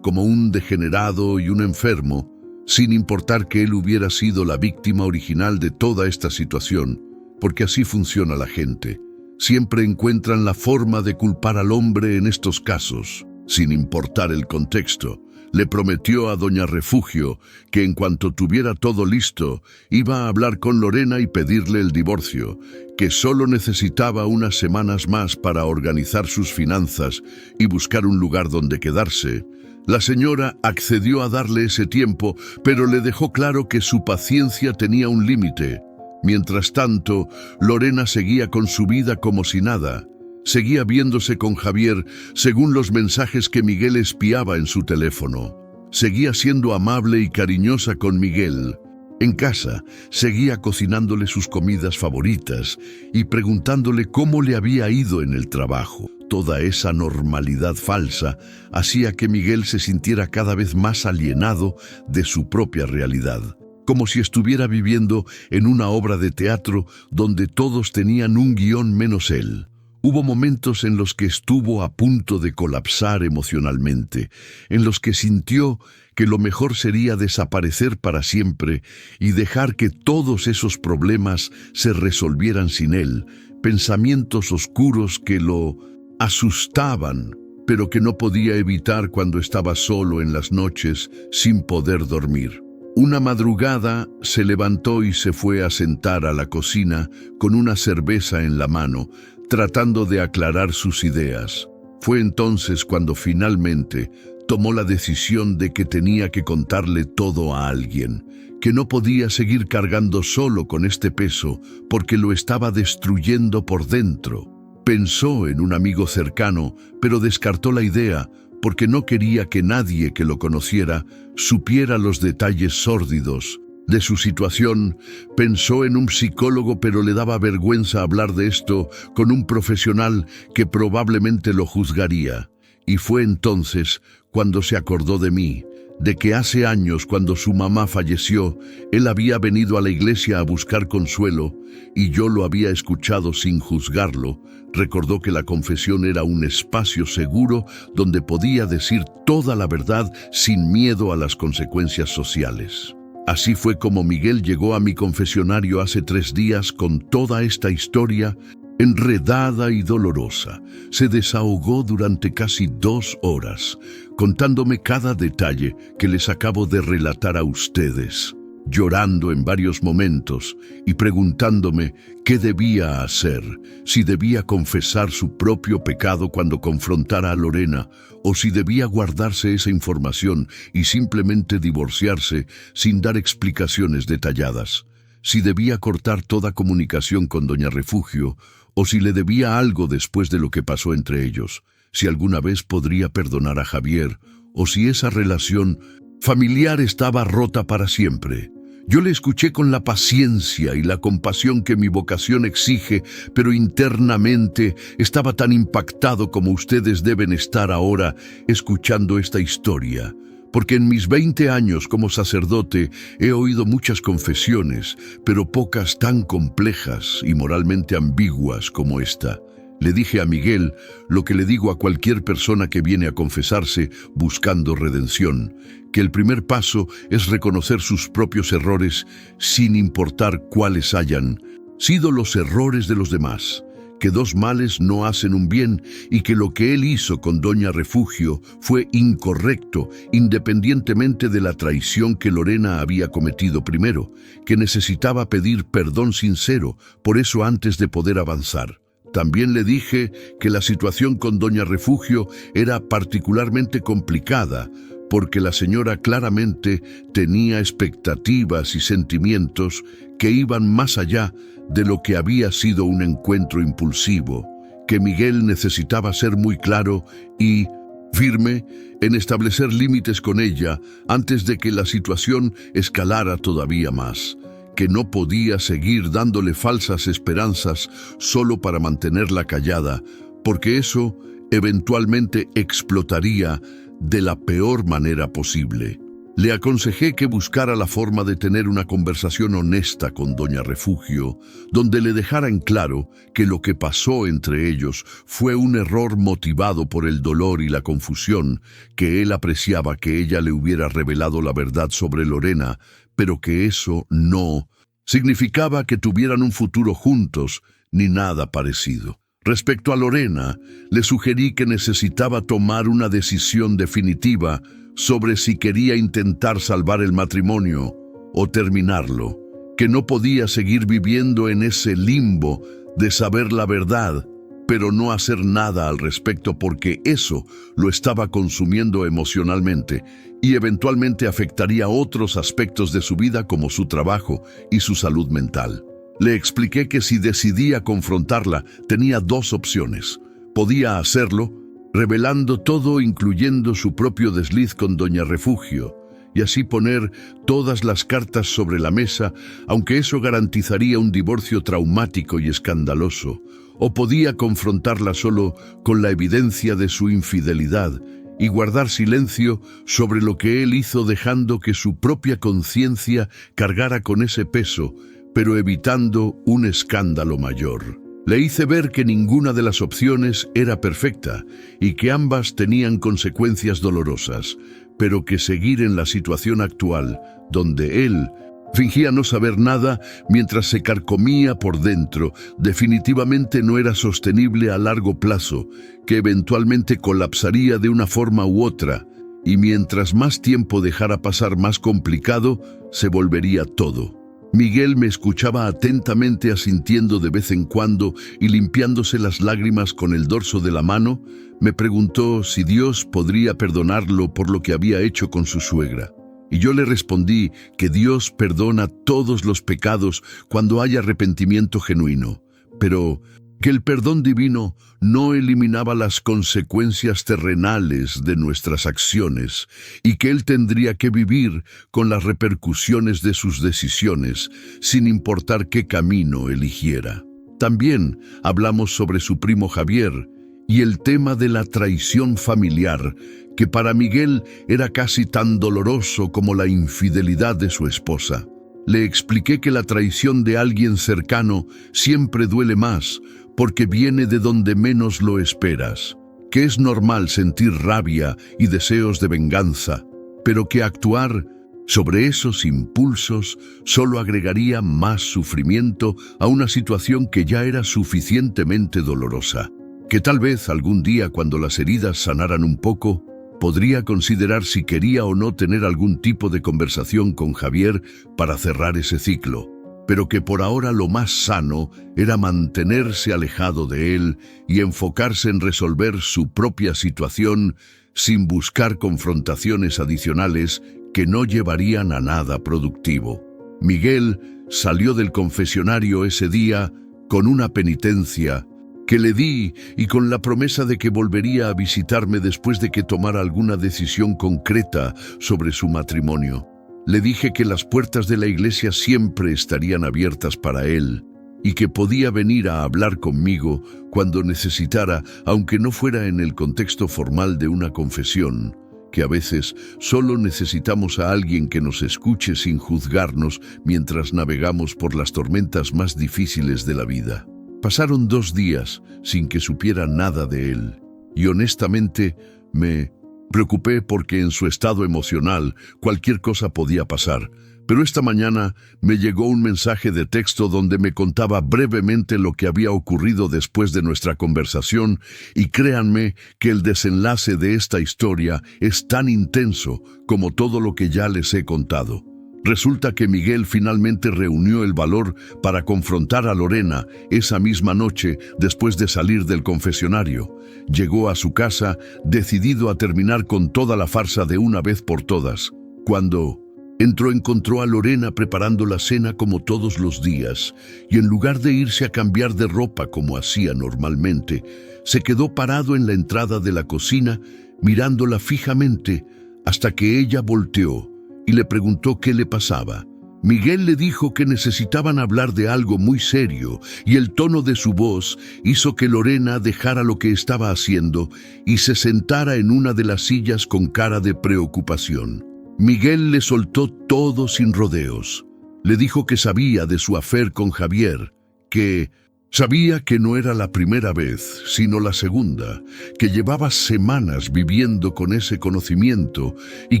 como un degenerado y un enfermo, sin importar que él hubiera sido la víctima original de toda esta situación, porque así funciona la gente. Siempre encuentran la forma de culpar al hombre en estos casos, sin importar el contexto. Le prometió a doña Refugio que en cuanto tuviera todo listo, iba a hablar con Lorena y pedirle el divorcio, que solo necesitaba unas semanas más para organizar sus finanzas y buscar un lugar donde quedarse. La señora accedió a darle ese tiempo, pero le dejó claro que su paciencia tenía un límite. Mientras tanto, Lorena seguía con su vida como si nada. Seguía viéndose con Javier según los mensajes que Miguel espiaba en su teléfono. Seguía siendo amable y cariñosa con Miguel. En casa, seguía cocinándole sus comidas favoritas y preguntándole cómo le había ido en el trabajo. Toda esa normalidad falsa hacía que Miguel se sintiera cada vez más alienado de su propia realidad. como si estuviera viviendo en una obra de teatro donde todos tenían un guión menos él. Hubo momentos en los que estuvo a punto de colapsar emocionalmente, en los que sintió que lo mejor sería desaparecer para siempre y dejar que todos esos problemas se resolvieran sin él, pensamientos oscuros que lo asustaban, pero que no podía evitar cuando estaba solo en las noches sin poder dormir. Una madrugada se levantó y se fue a sentar a la cocina con una cerveza en la mano, tratando de aclarar sus ideas. Fue entonces cuando finalmente tomó la decisión de que tenía que contarle todo a alguien, que no podía seguir cargando solo con este peso porque lo estaba destruyendo por dentro. Pensó en un amigo cercano, pero descartó la idea porque no quería que nadie que lo conociera supiera los detalles sórdidos de su situación. Pensó en un psicólogo, pero le daba vergüenza hablar de esto con un profesional que probablemente lo juzgaría. Y fue entonces cuando se acordó de mí, de que hace años, cuando su mamá falleció, él había venido a la iglesia a buscar consuelo y yo lo había escuchado sin juzgarlo. Recordó que la confesión era un espacio seguro donde podía decir toda la verdad sin miedo a las consecuencias sociales. Así fue como Miguel llegó a mi confesionario hace 3 días con toda esta historia enredada y dolorosa. Se desahogó durante casi 2 horas, contándome cada detalle que les acabo de relatar a ustedes, llorando en varios momentos y preguntándome qué debía hacer, si debía confesar su propio pecado cuando confrontara a Lorena, o si debía guardarse esa información y simplemente divorciarse sin dar explicaciones detalladas, si debía cortar toda comunicación con Doña Refugio, o si le debía algo después de lo que pasó entre ellos, si alguna vez podría perdonar a Javier, o si esa relación familiar estaba rota para siempre. Yo le escuché con la paciencia y la compasión que mi vocación exige, pero internamente estaba tan impactado como ustedes deben estar ahora escuchando esta historia. Porque en mis 20 años como sacerdote he oído muchas confesiones, pero pocas tan complejas y moralmente ambiguas como esta. Le dije a Miguel lo que le digo a cualquier persona que viene a confesarse buscando redención, que el primer paso es reconocer sus propios errores sin importar cuáles hayan sido los errores de los demás, que 2 males no hacen un bien y que lo que él hizo con Doña Refugio fue incorrecto, independientemente de la traición que Lorena había cometido primero, que necesitaba pedir perdón sincero, por eso antes de poder avanzar. También le dije que la situación con Doña Refugio era particularmente complicada, porque la señora claramente tenía expectativas y sentimientos que iban más allá de lo que había sido un encuentro impulsivo, que Miguel necesitaba ser muy claro y firme en establecer límites con ella antes de que la situación escalara todavía más, que no podía seguir dándole falsas esperanzas solo para mantenerla callada, porque eso eventualmente explotaría de la peor manera posible. Le aconsejé que buscara la forma de tener una conversación honesta con Doña Refugio, donde le dejara en claro que lo que pasó entre ellos fue un error motivado por el dolor y la confusión, que él apreciaba que ella le hubiera revelado la verdad sobre Lorena, pero que eso no significaba que tuvieran un futuro juntos, ni nada parecido. Respecto a Lorena, le sugerí que necesitaba tomar una decisión definitiva sobre si quería intentar salvar el matrimonio o terminarlo, que no podía seguir viviendo en ese limbo de saber la verdad, pero no hacer nada al respecto porque eso lo estaba consumiendo emocionalmente y eventualmente afectaría otros aspectos de su vida como su trabajo y su salud mental. Le expliqué que si decidía confrontarla, tenía 2 opciones. Podía hacerlo revelando todo, incluyendo su propio desliz con Doña Refugio, y así poner todas las cartas sobre la mesa, aunque eso garantizaría un divorcio traumático y escandaloso. O podía confrontarla solo con la evidencia de su infidelidad y guardar silencio sobre lo que él hizo, dejando que su propia conciencia cargara con ese peso, pero evitando un escándalo mayor. Le hice ver que ninguna de las opciones era perfecta y que ambas tenían consecuencias dolorosas, pero que seguir en la situación actual, donde él fingía no saber nada mientras se carcomía por dentro, definitivamente no era sostenible a largo plazo, que eventualmente colapsaría de una forma u otra, y mientras más tiempo dejara pasar, más complicado se volvería todo. Miguel me escuchaba atentamente, asintiendo de vez en cuando y limpiándose las lágrimas con el dorso de la mano. Me preguntó si Dios podría perdonarlo por lo que había hecho con su suegra. Y yo le respondí que Dios perdona todos los pecados cuando hay arrepentimiento genuino, pero que el perdón divino no eliminaba las consecuencias terrenales de nuestras acciones y que Él tendría que vivir con las repercusiones de sus decisiones, sin importar qué camino eligiera. También hablamos sobre su primo Javier y el tema de la traición familiar, que para Miguel era casi tan doloroso como la infidelidad de su esposa. Le expliqué que la traición de alguien cercano siempre duele más, porque viene de donde menos lo esperas, que es normal sentir rabia y deseos de venganza, pero que actuar sobre esos impulsos solo agregaría más sufrimiento a una situación que ya era suficientemente dolorosa, que tal vez algún día, cuando las heridas sanaran un poco, podría considerar si quería o no tener algún tipo de conversación con Javier para cerrar ese ciclo, pero que por ahora lo más sano era mantenerse alejado de él y enfocarse en resolver su propia situación sin buscar confrontaciones adicionales que no llevarían a nada productivo. Miguel salió del confesionario ese día con una penitencia que le di y con la promesa de que volvería a visitarme después de que tomara alguna decisión concreta sobre su matrimonio. Le dije que las puertas de la iglesia siempre estarían abiertas para él y que podía venir a hablar conmigo cuando necesitara, aunque no fuera en el contexto formal de una confesión, que a veces solo necesitamos a alguien que nos escuche sin juzgarnos mientras navegamos por las tormentas más difíciles de la vida. Pasaron 2 días sin que supiera nada de él, y honestamente me preocupé porque en su estado emocional cualquier cosa podía pasar. Pero esta mañana me llegó un mensaje de texto donde me contaba brevemente lo que había ocurrido después de nuestra conversación, y créanme que el desenlace de esta historia es tan intenso como todo lo que ya les he contado. Resulta que Miguel finalmente reunió el valor para confrontar a Lorena esa misma noche después de salir del confesionario. Llegó a su casa decidido a terminar con toda la farsa de una vez por todas. Cuando encontró a Lorena preparando la cena como todos los días, y en lugar de irse a cambiar de ropa como hacía normalmente, se quedó parado en la entrada de la cocina mirándola fijamente hasta que ella volteó y le preguntó qué le pasaba. Miguel le dijo que necesitaban hablar de algo muy serio, y el tono de su voz hizo que Lorena dejara lo que estaba haciendo y se sentara en una de las sillas con cara de preocupación. Miguel le soltó todo sin rodeos. Le dijo que sabía de su affair con Javier, que sabía que no era la primera vez, sino la segunda, que llevaba semanas viviendo con ese conocimiento y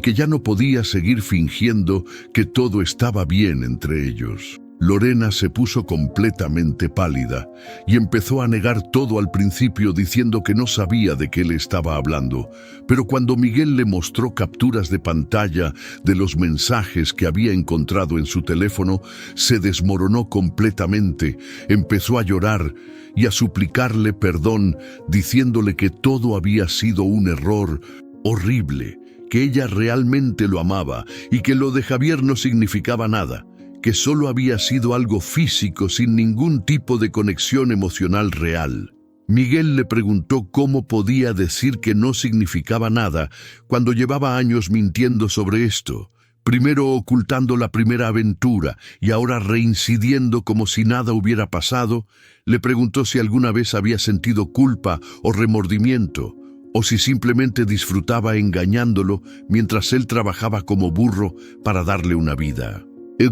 que ya no podía seguir fingiendo que todo estaba bien entre ellos. Lorena se puso completamente pálida y empezó a negar todo al principio, diciendo que no sabía de qué le estaba hablando. Pero cuando Miguel le mostró capturas de pantalla de los mensajes que había encontrado en su teléfono, se desmoronó completamente, empezó a llorar y a suplicarle perdón, diciéndole que todo había sido un error horrible, que ella realmente lo amaba y que lo de Javier no significaba nada, que solo había sido algo físico sin ningún tipo de conexión emocional real. Miguel le preguntó cómo podía decir que no significaba nada cuando llevaba años mintiendo sobre esto, primero ocultando la primera aventura y ahora reincidiendo como si nada hubiera pasado. Le preguntó si alguna vez había sentido culpa o remordimiento, o si simplemente disfrutaba engañándolo mientras él trabajaba como burro para darle una vida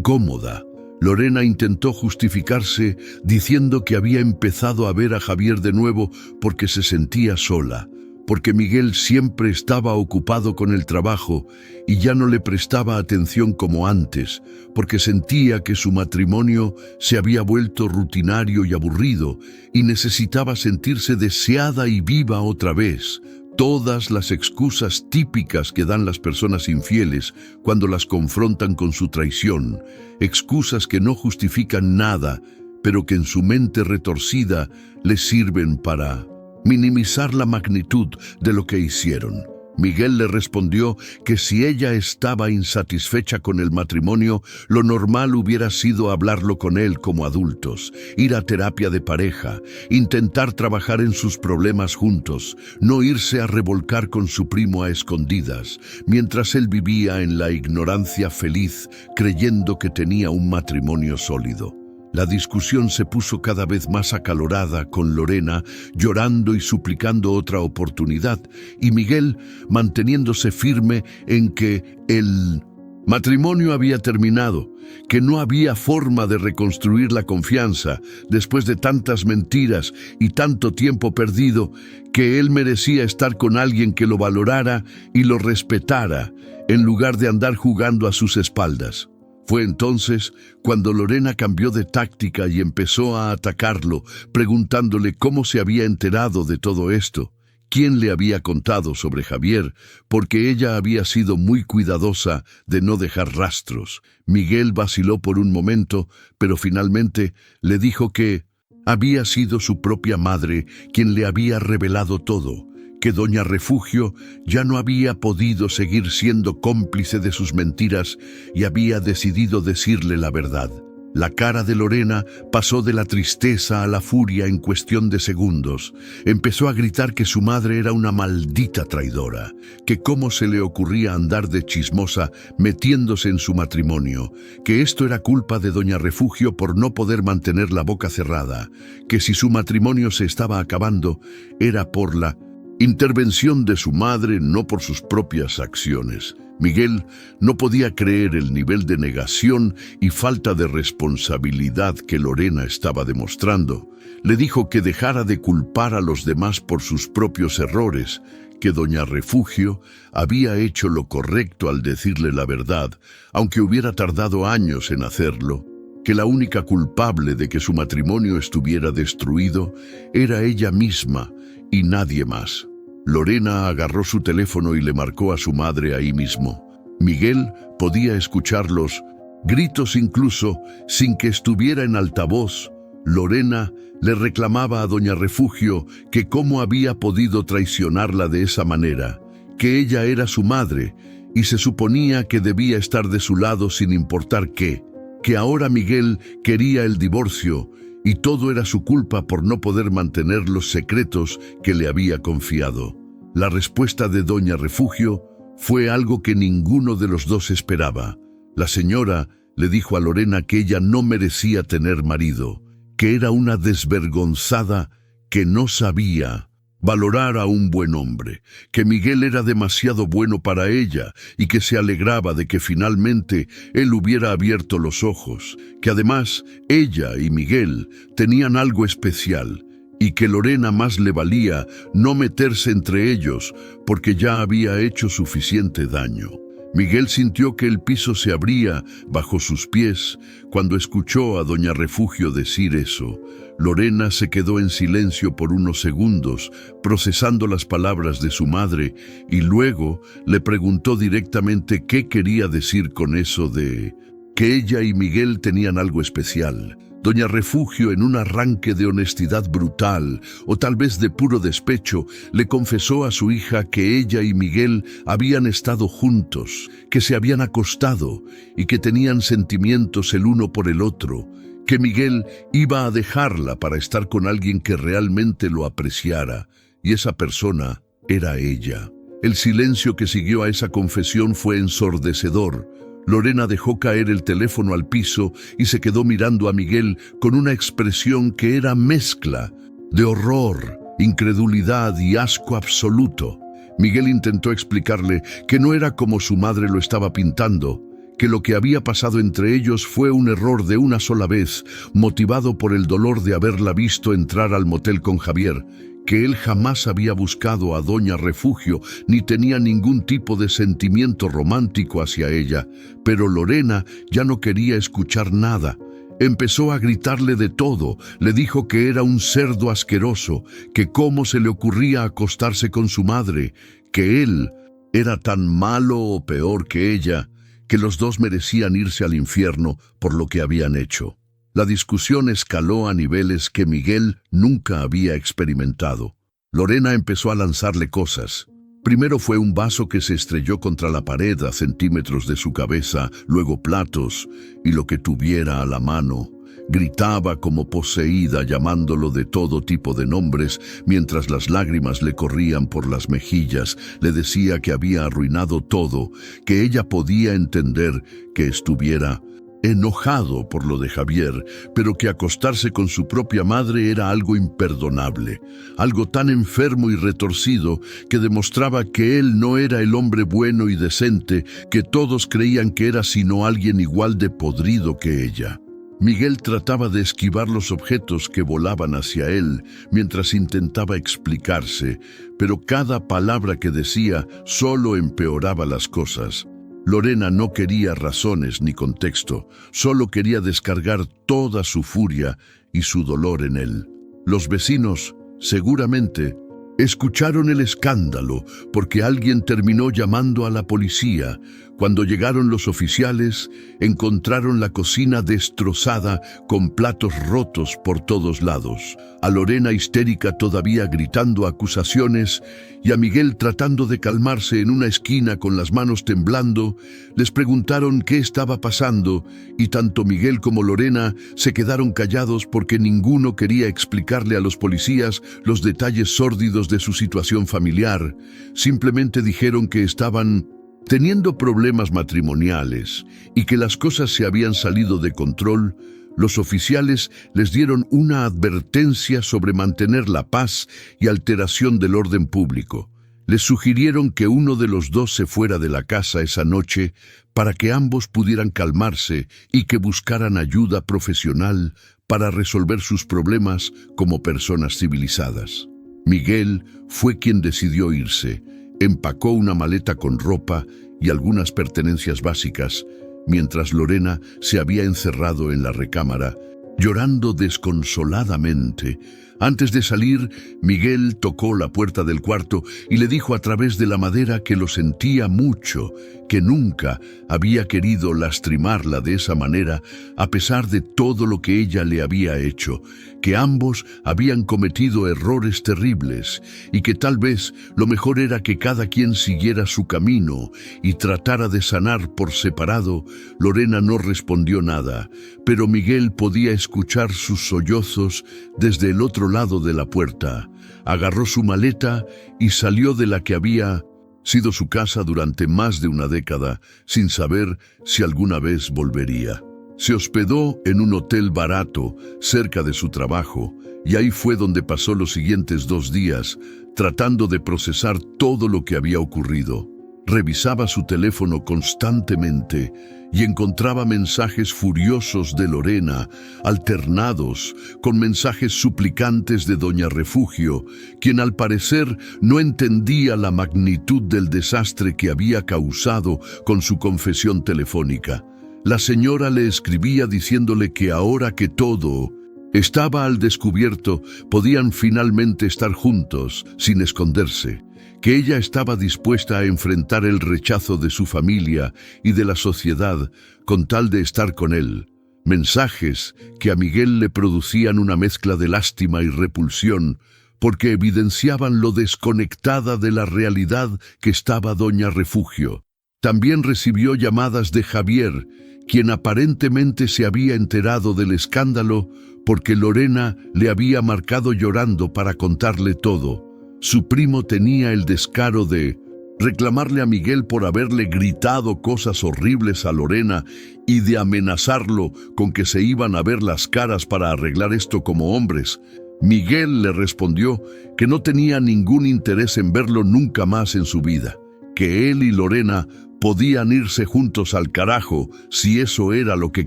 cómoda. Lorena intentó justificarse diciendo que había empezado a ver a Javier de nuevo porque se sentía sola, porque Miguel siempre estaba ocupado con el trabajo y ya no le prestaba atención como antes, porque sentía que su matrimonio se había vuelto rutinario y aburrido y necesitaba sentirse deseada y viva otra vez. Todas las excusas típicas que dan las personas infieles cuando las confrontan con su traición, excusas que no justifican nada, pero que en su mente retorcida les sirven para minimizar la magnitud de lo que hicieron. Miguel le respondió que si ella estaba insatisfecha con el matrimonio, lo normal hubiera sido hablarlo con él como adultos, ir a terapia de pareja, intentar trabajar en sus problemas juntos, no irse a revolcar con su primo a escondidas, mientras él vivía en la ignorancia feliz, creyendo que tenía un matrimonio sólido. La discusión se puso cada vez más acalorada, con Lorena llorando y suplicando otra oportunidad, y Miguel manteniéndose firme en que el matrimonio había terminado, que no había forma de reconstruir la confianza después de tantas mentiras y tanto tiempo perdido, que él merecía estar con alguien que lo valorara y lo respetara, en lugar de andar jugando a sus espaldas. Fue entonces cuando Lorena cambió de táctica y empezó a atacarlo, preguntándole cómo se había enterado de todo esto, quién le había contado sobre Javier, porque ella había sido muy cuidadosa de no dejar rastros. Miguel vaciló por un momento, pero finalmente le dijo que había sido su propia madre quien le había revelado todo, que doña Refugio ya no había podido seguir siendo cómplice de sus mentiras y había decidido decirle la verdad. La cara de Lorena pasó de la tristeza a la furia en cuestión de segundos. Empezó a gritar que su madre era una maldita traidora, que cómo se le ocurría andar de chismosa metiéndose en su matrimonio, que esto era culpa de doña Refugio por no poder mantener la boca cerrada, que si su matrimonio se estaba acabando era por la intervención de su madre, no por sus propias acciones. Miguel no podía creer el nivel de negación y falta de responsabilidad que Lorena estaba demostrando. Le dijo que dejara de culpar a los demás por sus propios errores, que doña Refugio había hecho lo correcto al decirle la verdad, aunque hubiera tardado años en hacerlo, que la única culpable de que su matrimonio estuviera destruido era ella misma y nadie más. Lorena agarró su teléfono y le marcó a su madre ahí mismo. Miguel podía escuchar los gritos incluso sin que estuviera en altavoz. Lorena le reclamaba a doña Refugio que cómo había podido traicionarla de esa manera, que ella era su madre y se suponía que debía estar de su lado sin importar qué, que ahora Miguel quería el divorcio y todo era su culpa por no poder mantener los secretos que le había confiado. La respuesta de doña Refugio fue algo que ninguno de los dos esperaba. La señora le dijo a Lorena que ella no merecía tener marido, que era una desvergonzada que no sabía valorar a un buen hombre, que Miguel era demasiado bueno para ella y que se alegraba de que finalmente él hubiera abierto los ojos, que además ella y Miguel tenían algo especial y que Lorena más le valía no meterse entre ellos porque ya había hecho suficiente daño. Miguel sintió que el piso se abría bajo sus pies cuando escuchó a doña Refugio decir eso. Lorena se quedó en silencio por unos segundos, procesando las palabras de su madre, y luego le preguntó directamente qué quería decir con eso de que ella y Miguel tenían algo especial. Doña Refugio, en un arranque de honestidad brutal, o tal vez de puro despecho, le confesó a su hija que ella y Miguel habían estado juntos, que se habían acostado y que tenían sentimientos el uno por el otro, que Miguel iba a dejarla para estar con alguien que realmente lo apreciara, y esa persona era ella. El silencio que siguió a esa confesión fue ensordecedor. Lorena dejó caer el teléfono al piso y se quedó mirando a Miguel con una expresión que era mezcla de horror incredulidad y asco absoluto. Miguel intentó explicarle que no era como su madre lo estaba pintando, que lo que había pasado entre ellos fue un error de una sola vez, motivado por el dolor de haberla visto entrar al motel con Javier, que él jamás había buscado a Doña Refugio ni tenía ningún tipo de sentimiento romántico hacia ella, pero Lorena ya no quería escuchar nada. Empezó a gritarle de todo, le dijo que era un cerdo asqueroso, que cómo se le ocurría acostarse con su madre, que él era tan malo o peor que ella, que los dos merecían irse al infierno por lo que habían hecho. La discusión escaló a niveles que Miguel nunca había experimentado. Lorena empezó a lanzarle cosas. Primero fue un vaso que se estrelló contra la pared a centímetros de su cabeza, luego platos y lo que tuviera a la mano. Gritaba como poseída, llamándolo de todo tipo de nombres, mientras las lágrimas le corrían por las mejillas. Le decía que había arruinado todo, que ella podía entender que estuviera enojado por lo de Javier, pero que acostarse con su propia madre era algo imperdonable, algo tan enfermo y retorcido que demostraba que él no era el hombre bueno y decente que todos creían que era, sino alguien igual de podrido que ella. Miguel trataba de esquivar los objetos que volaban hacia él mientras intentaba explicarse, pero cada palabra que decía solo empeoraba las cosas. Lorena no quería razones ni contexto, solo quería descargar toda su furia y su dolor en él. Los vecinos, seguramente, escucharon el escándalo porque alguien terminó llamando a la policía. Cuando llegaron los oficiales, encontraron la cocina destrozada con platos rotos por todos lados, a Lorena histérica todavía gritando acusaciones y a Miguel tratando de calmarse en una esquina con las manos temblando. Les preguntaron qué estaba pasando y tanto Miguel como Lorena se quedaron callados porque ninguno quería explicarle a los policías los detalles sórdidos de su situación familiar. Simplemente dijeron que estaban teniendo problemas matrimoniales y que las cosas se habían salido de control. Los oficiales les dieron una advertencia sobre mantener la paz y alteración del orden público. Les sugirieron que uno de los dos se fuera de la casa esa noche para que ambos pudieran calmarse y que buscaran ayuda profesional para resolver sus problemas como personas civilizadas. Miguel fue quien decidió irse. Empacó una maleta con ropa y algunas pertenencias básicas, mientras Lorena se había encerrado en la recámara, llorando desconsoladamente. Antes de salir, Miguel tocó la puerta del cuarto y le dijo a través de la madera que lo sentía mucho, que nunca había querido lastimarla de esa manera a pesar de todo lo que ella le había hecho, que ambos habían cometido errores terribles y que tal vez lo mejor era que cada quien siguiera su camino y tratara de sanar por separado. Lorena no respondió nada, pero Miguel podía escuchar sus sollozos desde el otro lado de la puerta. Agarró su maleta y salió de la que había sido su casa durante más de una década, sin saber si alguna vez volvería. Se hospedó en un hotel barato cerca de su trabajo y ahí fue donde pasó los siguientes 2 días, tratando de procesar todo lo que había ocurrido. Revisaba su teléfono constantemente y encontraba mensajes furiosos de Lorena, alternados con mensajes suplicantes de Doña Refugio, quien al parecer no entendía la magnitud del desastre que había causado con su confesión telefónica. La señora le escribía diciéndole que ahora que todo estaba al descubierto, podían finalmente estar juntos, sin esconderse, que ella estaba dispuesta a enfrentar el rechazo de su familia y de la sociedad con tal de estar con él. Mensajes que a Miguel le producían una mezcla de lástima y repulsión, porque evidenciaban lo desconectada de la realidad que estaba Doña Refugio. También recibió llamadas de Javier, quien aparentemente se había enterado del escándalo porque Lorena le había marcado llorando para contarle todo. Su primo tenía el descaro de reclamarle a Miguel por haberle gritado cosas horribles a Lorena y de amenazarlo con que se iban a ver las caras para arreglar esto como hombres. Miguel le respondió que no tenía ningún interés en verlo nunca más en su vida, que él y Lorena podían irse juntos al carajo si eso era lo que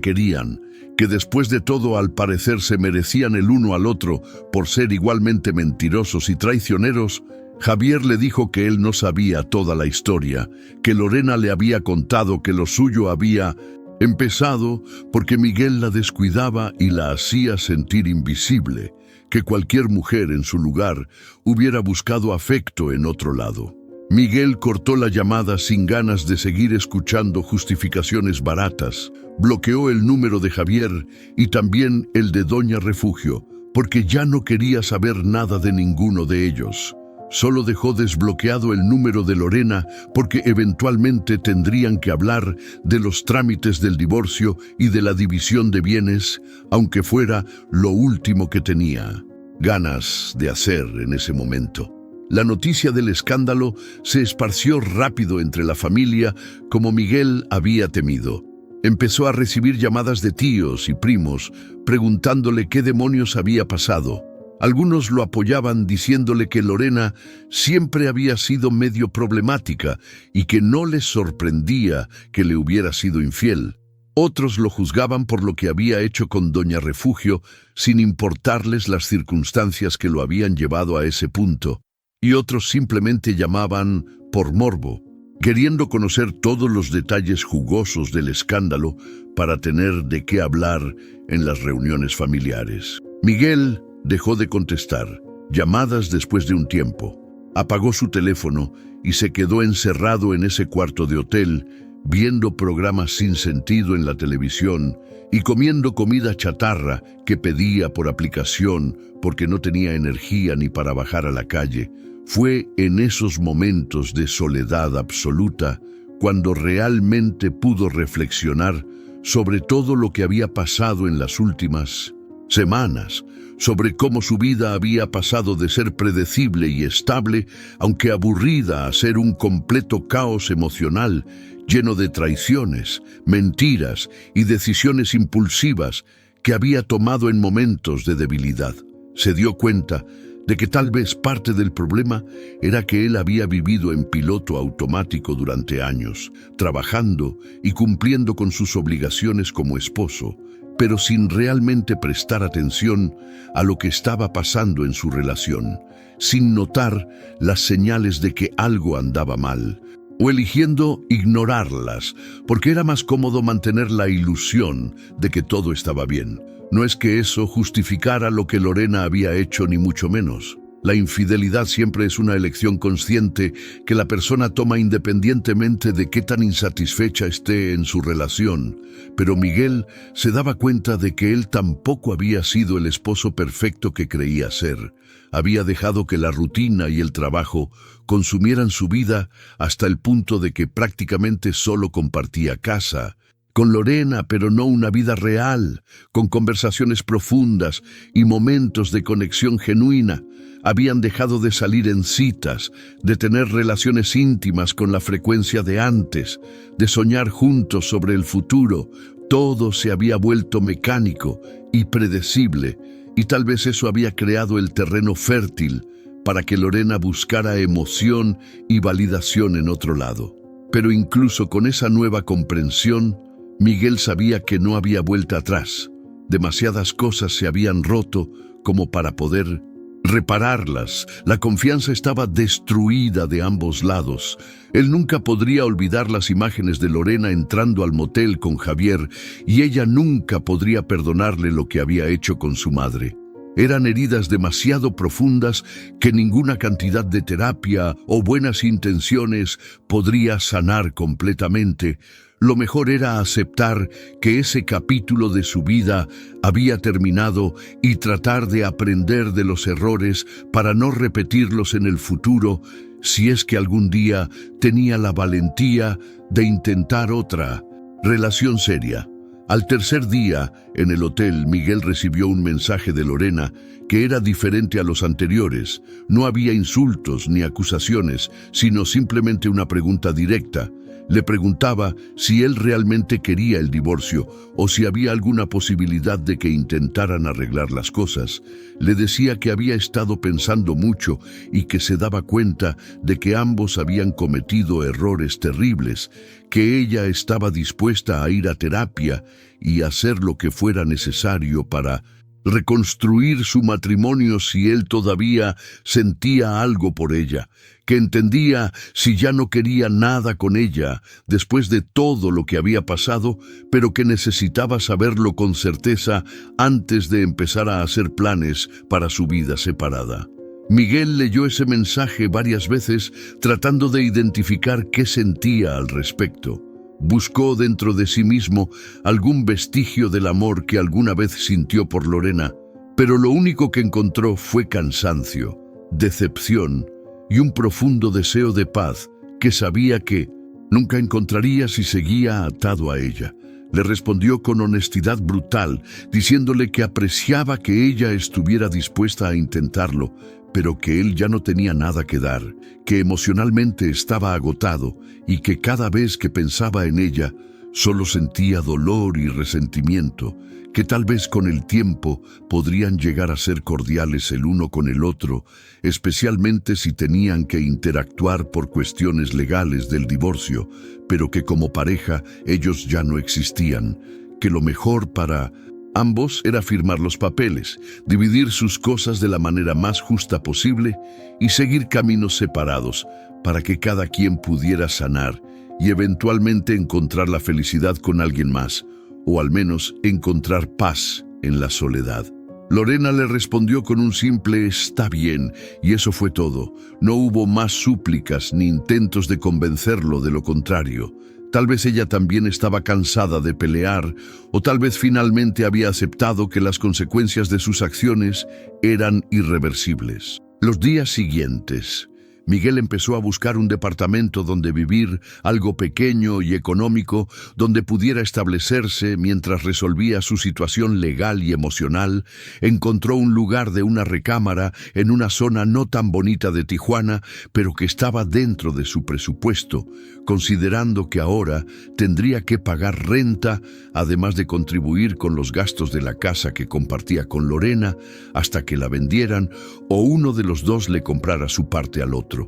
querían, que después de todo al parecer se merecían el uno al otro por ser igualmente mentirosos y traicioneros. Javier le dijo que él no sabía toda la historia, que Lorena le había contado que lo suyo había empezado porque Miguel la descuidaba y la hacía sentir invisible, que cualquier mujer en su lugar hubiera buscado afecto en otro lado. Miguel cortó la llamada sin ganas de seguir escuchando justificaciones baratas, bloqueó el número de Javier y también el de Doña Refugio, porque ya no quería saber nada de ninguno de ellos. Solo dejó desbloqueado el número de Lorena porque eventualmente tendrían que hablar de los trámites del divorcio y de la división de bienes, aunque fuera lo último que tenía ganas de hacer en ese momento. La noticia del escándalo se esparció rápido entre la familia como Miguel había temido. Empezó a recibir llamadas de tíos y primos preguntándole qué demonios había pasado. Algunos lo apoyaban diciéndole que Lorena siempre había sido medio problemática y que no les sorprendía que le hubiera sido infiel. Otros lo juzgaban por lo que había hecho con Doña Refugio sin importarles las circunstancias que lo habían llevado a ese punto. Y otros simplemente llamaban por morbo, queriendo conocer todos los detalles jugosos del escándalo para tener de qué hablar en las reuniones familiares. Miguel dejó de contestar llamadas después de un tiempo. Apagó su teléfono y se quedó encerrado en ese cuarto de hotel, viendo programas sin sentido en la televisión y comiendo comida chatarra que pedía por aplicación porque no tenía energía ni para bajar a la calle. Fue en esos momentos de soledad absoluta cuando realmente pudo reflexionar sobre todo lo que había pasado en las últimas semanas, sobre cómo su vida había pasado de ser predecible y estable, aunque aburrida, a ser un completo caos emocional, lleno de traiciones, mentiras y decisiones impulsivas que había tomado en momentos de debilidad. Se dio cuenta de que tal vez parte del problema era que él había vivido en piloto automático durante años, trabajando y cumpliendo con sus obligaciones como esposo, pero sin realmente prestar atención a lo que estaba pasando en su relación, sin notar las señales de que algo andaba mal, o eligiendo ignorarlas, porque era más cómodo mantener la ilusión de que todo estaba bien. No es que eso justificara lo que Lorena había hecho, ni mucho menos. La infidelidad siempre es una elección consciente que la persona toma independientemente de qué tan insatisfecha esté en su relación. Pero Miguel se daba cuenta de que él tampoco había sido el esposo perfecto que creía ser. Había dejado que la rutina y el trabajo consumieran su vida hasta el punto de que prácticamente solo compartía casa con Lorena, pero no una vida real, con conversaciones profundas y momentos de conexión genuina. Habían dejado de salir en citas, de tener relaciones íntimas con la frecuencia de antes, de soñar juntos sobre el futuro. Todo se había vuelto mecánico y predecible, y tal vez eso había creado el terreno fértil para que Lorena buscara emoción y validación en otro lado. Pero incluso con esa nueva comprensión, Miguel sabía que no había vuelta atrás. Demasiadas cosas se habían roto como para poder repararlas. La confianza estaba destruida de ambos lados. Él nunca podría olvidar las imágenes de Lorena entrando al motel con Javier, y ella nunca podría perdonarle lo que había hecho con su madre. Eran heridas demasiado profundas que ninguna cantidad de terapia o buenas intenciones podría sanar completamente. Lo mejor era aceptar que ese capítulo de su vida había terminado y tratar de aprender de los errores para no repetirlos en el futuro, si es que algún día tenía la valentía de intentar otra relación seria. Al tercer día, en el hotel, Miguel recibió un mensaje de Lorena que era diferente a los anteriores. No había insultos ni acusaciones, sino simplemente una pregunta directa. Le preguntaba si él realmente quería el divorcio o si había alguna posibilidad de que intentaran arreglar las cosas. Le decía que había estado pensando mucho y que se daba cuenta de que ambos habían cometido errores terribles, que ella estaba dispuesta a ir a terapia y hacer lo que fuera necesario para reconstruir su matrimonio si él todavía sentía algo por ella, que entendía si ya no quería nada con ella después de todo lo que había pasado, pero que necesitaba saberlo con certeza antes de empezar a hacer planes para su vida separada. Miguel leyó ese mensaje varias veces tratando de identificar qué sentía al respecto. Buscó dentro de sí mismo algún vestigio del amor que alguna vez sintió por Lorena, pero lo único que encontró fue cansancio, decepción y un profundo deseo de paz que sabía que nunca encontraría si seguía atado a ella. Le respondió con honestidad brutal, diciéndole que apreciaba que ella estuviera dispuesta a intentarlo, pero que él ya no tenía nada que dar, que emocionalmente estaba agotado y que cada vez que pensaba en ella solo sentía dolor y resentimiento, que tal vez con el tiempo podrían llegar a ser cordiales el uno con el otro, especialmente si tenían que interactuar por cuestiones legales del divorcio, pero que como pareja ellos ya no existían, que lo mejor para ambos era firmar los papeles, dividir sus cosas de la manera más justa posible y seguir caminos separados para que cada quien pudiera sanar y eventualmente encontrar la felicidad con alguien más, o al menos encontrar paz en la soledad. Lorena le respondió con un simple «está bien», y eso fue todo. No hubo más súplicas ni intentos de convencerlo de lo contrario. Tal vez ella también estaba cansada de pelear, o tal vez finalmente había aceptado que las consecuencias de sus acciones eran irreversibles. Los días siguientes, Miguel empezó a buscar un departamento donde vivir, algo pequeño y económico, donde pudiera establecerse mientras resolvía su situación legal y emocional. Encontró un lugar de una recámara en una zona no tan bonita de Tijuana, pero que estaba dentro de su presupuesto, considerando que ahora tendría que pagar renta, además de contribuir con los gastos de la casa que compartía con Lorena hasta que la vendieran o uno de los dos le comprara su parte al otro.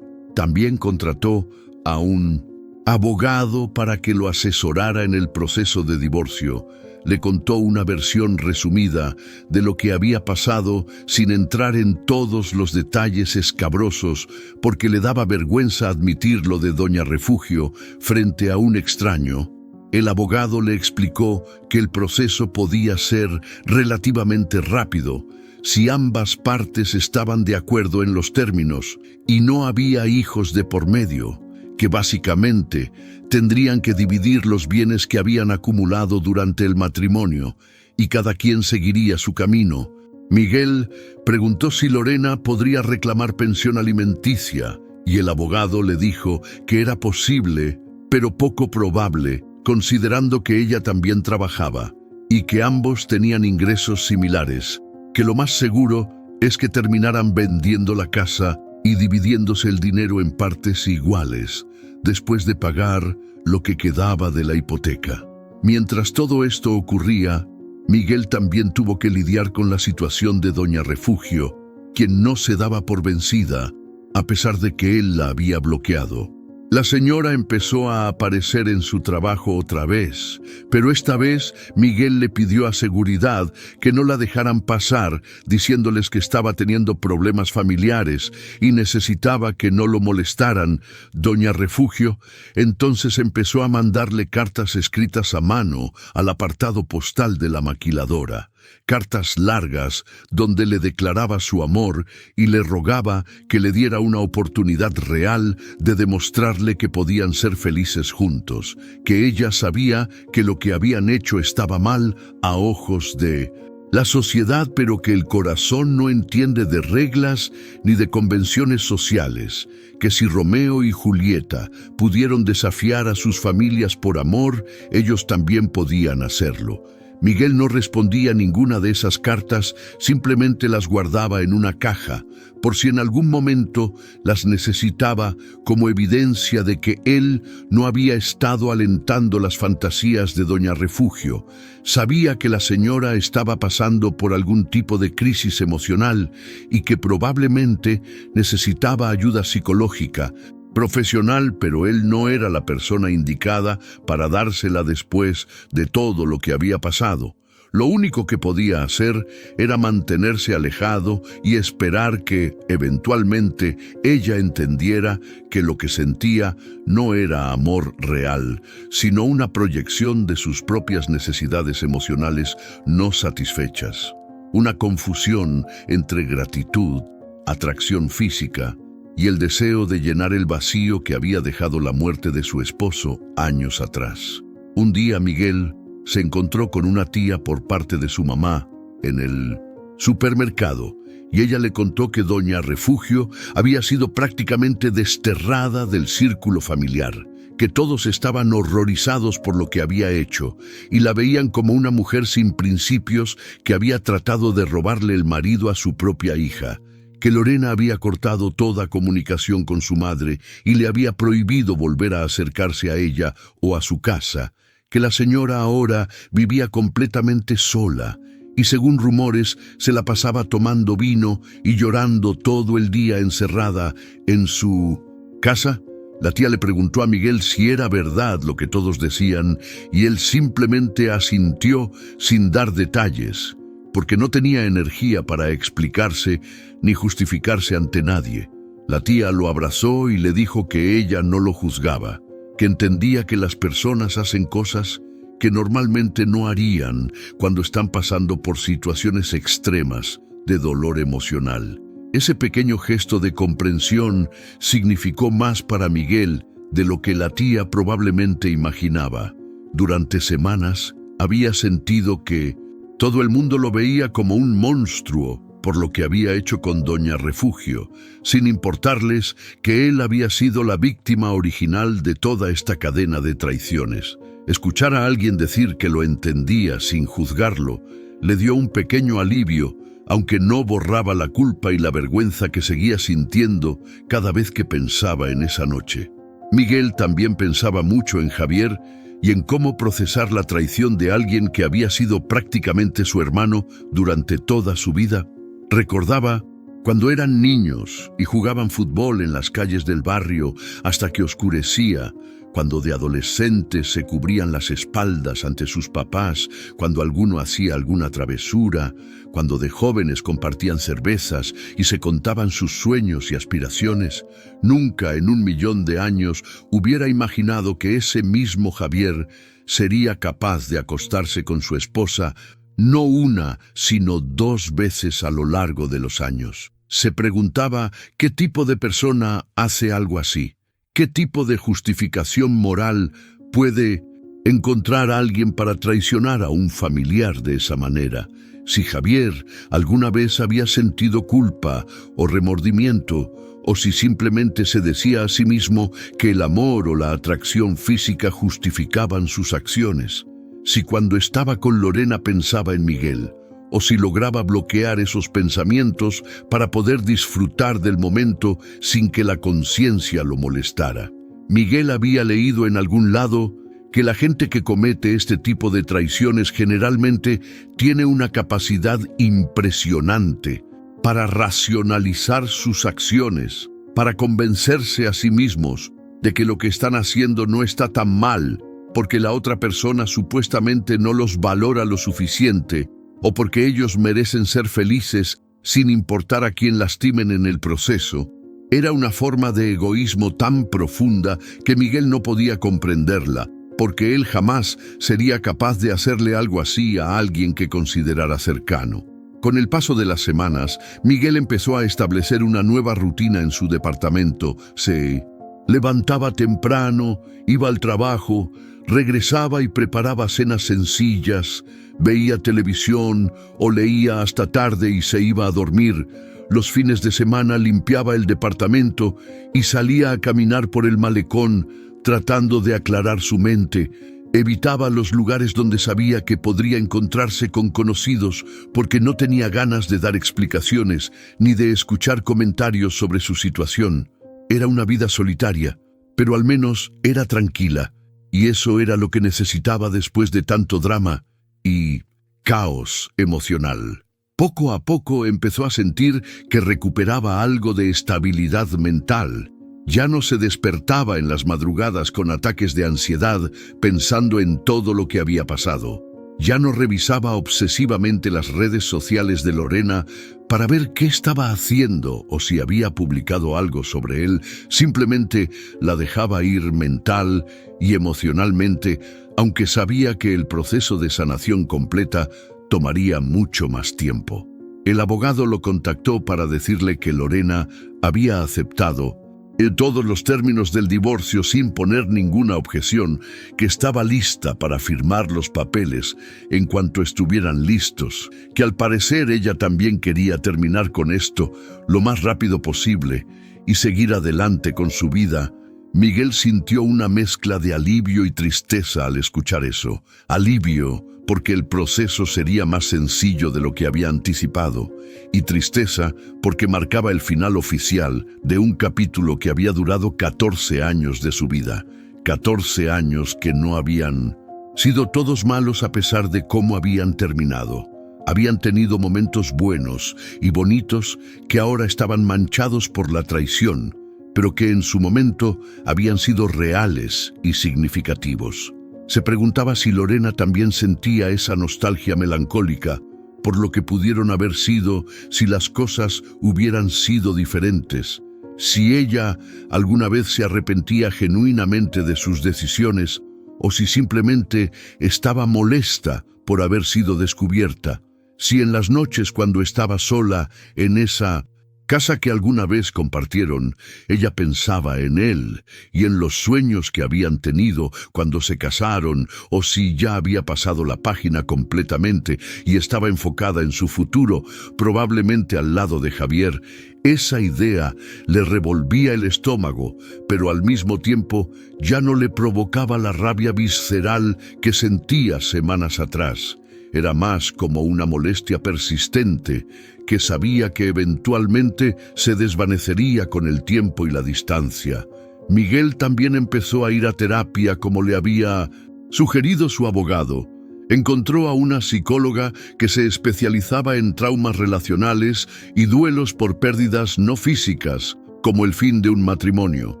También contrató a un abogado para que lo asesorara en el proceso de divorcio. Le contó una versión resumida de lo que había pasado sin entrar en todos los detalles escabrosos porque le daba vergüenza admitir lo de Doña Refugio frente a un extraño. El abogado le explicó que el proceso podía ser relativamente rápido si ambas partes estaban de acuerdo en los términos y no había hijos de por medio, que básicamente tendrían que dividir los bienes que habían acumulado durante el matrimonio y cada quien seguiría su camino. Miguel preguntó si Lorena podría reclamar pensión alimenticia y el abogado le dijo que era posible, pero poco probable, considerando que ella también trabajaba y que ambos tenían ingresos similares, que lo más seguro es que terminaran vendiendo la casa y dividiéndose el dinero en partes iguales, después de pagar lo que quedaba de la hipoteca. Mientras todo esto ocurría, Miguel también tuvo que lidiar con la situación de Doña Refugio, quien no se daba por vencida, a pesar de que él la había bloqueado. La señora empezó a aparecer en su trabajo otra vez, pero esta vez Miguel le pidió a seguridad que no la dejaran pasar, diciéndoles que estaba teniendo problemas familiares y necesitaba que no lo molestaran. Doña Refugio entonces empezó a mandarle cartas escritas a mano al apartado postal de la maquiladora. Cartas largas donde le declaraba su amor y le rogaba que le diera una oportunidad real de demostrarle que podían ser felices juntos, que ella sabía que lo que habían hecho estaba mal a ojos de la sociedad, pero que el corazón no entiende de reglas ni de convenciones sociales, que si Romeo y Julieta pudieron desafiar a sus familias por amor, ellos también podían hacerlo. Miguel no respondía a ninguna de esas cartas, simplemente las guardaba en una caja, por si en algún momento las necesitaba como evidencia de que él no había estado alentando las fantasías de Doña Refugio. Sabía que la señora estaba pasando por algún tipo de crisis emocional y que probablemente necesitaba ayuda psicológica, profesional, pero él no era la persona indicada para dársela después de todo lo que había pasado. Lo único que podía hacer era mantenerse alejado y esperar que, eventualmente, ella entendiera que lo que sentía no era amor real, sino una proyección de sus propias necesidades emocionales no satisfechas. Una confusión entre gratitud, atracción física, y el deseo de llenar el vacío que había dejado la muerte de su esposo años atrás. Un día Miguel se encontró con una tía por parte de su mamá en el supermercado y ella le contó que Doña Refugio había sido prácticamente desterrada del círculo familiar, que todos estaban horrorizados por lo que había hecho y la veían como una mujer sin principios que había tratado de robarle el marido a su propia hija, que Lorena había cortado toda comunicación con su madre y le había prohibido volver a acercarse a ella o a su casa, que la señora ahora vivía completamente sola y, según rumores, se la pasaba tomando vino y llorando todo el día encerrada en su casa. La tía le preguntó a Miguel si era verdad lo que todos decían y él simplemente asintió sin dar detalles, porque no tenía energía para explicarse ni justificarse ante nadie. La tía lo abrazó y le dijo que ella no lo juzgaba, que entendía que las personas hacen cosas que normalmente no harían cuando están pasando por situaciones extremas de dolor emocional. Ese pequeño gesto de comprensión significó más para Miguel de lo que la tía probablemente imaginaba. Durante semanas había sentido que todo el mundo lo veía como un monstruo por lo que había hecho con Doña Refugio, sin importarles que él había sido la víctima original de toda esta cadena de traiciones. Escuchar a alguien decir que lo entendía sin juzgarlo le dio un pequeño alivio, aunque no borraba la culpa y la vergüenza que seguía sintiendo cada vez que pensaba en esa noche. Miguel también pensaba mucho en Javier y en cómo procesar la traición de alguien que había sido prácticamente su hermano durante toda su vida. Recordaba cuando eran niños y jugaban fútbol en las calles del barrio hasta que oscurecía, cuando de adolescentes se cubrían las espaldas ante sus papás, cuando alguno hacía alguna travesura, cuando de jóvenes compartían cervezas y se contaban sus sueños y aspiraciones. Nunca en 1.000.000 de años hubiera imaginado que ese mismo Javier sería capaz de acostarse con su esposa no una, sino 2 veces a lo largo de los años. Se preguntaba qué tipo de persona hace algo así. ¿Qué tipo de justificación moral puede encontrar a alguien para traicionar a un familiar de esa manera? Si Javier alguna vez había sentido culpa o remordimiento, o si simplemente se decía a sí mismo que el amor o la atracción física justificaban sus acciones. Si cuando estaba con Lorena pensaba en Miguel, o si lograba bloquear esos pensamientos para poder disfrutar del momento sin que la conciencia lo molestara. Miguel había leído en algún lado que la gente que comete este tipo de traiciones generalmente tiene una capacidad impresionante para racionalizar sus acciones, para convencerse a sí mismos de que lo que están haciendo no está tan mal, porque la otra persona supuestamente no los valora lo suficiente, o porque ellos merecen ser felices sin importar a quién lastimen en el proceso. Era una forma de egoísmo tan profunda que Miguel no podía comprenderla, porque él jamás sería capaz de hacerle algo así a alguien que considerara cercano. Con el paso de las semanas, Miguel empezó a establecer una nueva rutina en su departamento. Se levantaba temprano, iba al trabajo, regresaba y preparaba cenas sencillas, veía televisión o leía hasta tarde y se iba a dormir. Los fines de semana limpiaba el departamento y salía a caminar por el malecón tratando de aclarar su mente. Evitaba los lugares donde sabía que podría encontrarse con conocidos porque no tenía ganas de dar explicaciones ni de escuchar comentarios sobre su situación. Era una vida solitaria, pero al menos era tranquila, y eso era lo que necesitaba después de tanto drama y caos emocional. Poco a poco empezó a sentir que recuperaba algo de estabilidad mental. Ya no se despertaba en las madrugadas con ataques de ansiedad pensando en todo lo que había pasado. Ya no revisaba obsesivamente las redes sociales de Lorena para ver qué estaba haciendo o si había publicado algo sobre él. Simplemente la dejaba ir mental y emocionalmente, aunque sabía que el proceso de sanación completa tomaría mucho más tiempo. El abogado lo contactó para decirle que Lorena había aceptado en todos los términos del divorcio sin poner ninguna objeción, que estaba lista para firmar los papeles en cuanto estuvieran listos, que al parecer ella también quería terminar con esto lo más rápido posible y seguir adelante con su vida. Miguel sintió una mezcla de alivio y tristeza al escuchar eso. Alivio porque el proceso sería más sencillo de lo que había anticipado, y tristeza porque marcaba el final oficial de un capítulo que había durado 14 años de su vida. 14 años que no habían sido todos malos a pesar de cómo habían terminado. Habían tenido momentos buenos y bonitos que ahora estaban manchados por la traición, pero que en su momento habían sido reales y significativos. Se preguntaba si Lorena también sentía esa nostalgia melancólica por lo que pudieron haber sido si las cosas hubieran sido diferentes, si ella alguna vez se arrepentía genuinamente de sus decisiones o si simplemente estaba molesta por haber sido descubierta, si en las noches cuando estaba sola en esa casa que alguna vez compartieron, ella pensaba en él y en los sueños que habían tenido cuando se casaron, o si ya había pasado la página completamente y estaba enfocada en su futuro, probablemente al lado de Javier. Esa idea le revolvía el estómago, pero al mismo tiempo ya no le provocaba la rabia visceral que sentía semanas atrás. Era más como una molestia persistente que sabía que eventualmente se desvanecería con el tiempo y la distancia. Miguel también empezó a ir a terapia como le había sugerido su abogado. Encontró a una psicóloga que se especializaba en traumas relacionales y duelos por pérdidas no físicas, como el fin de un matrimonio.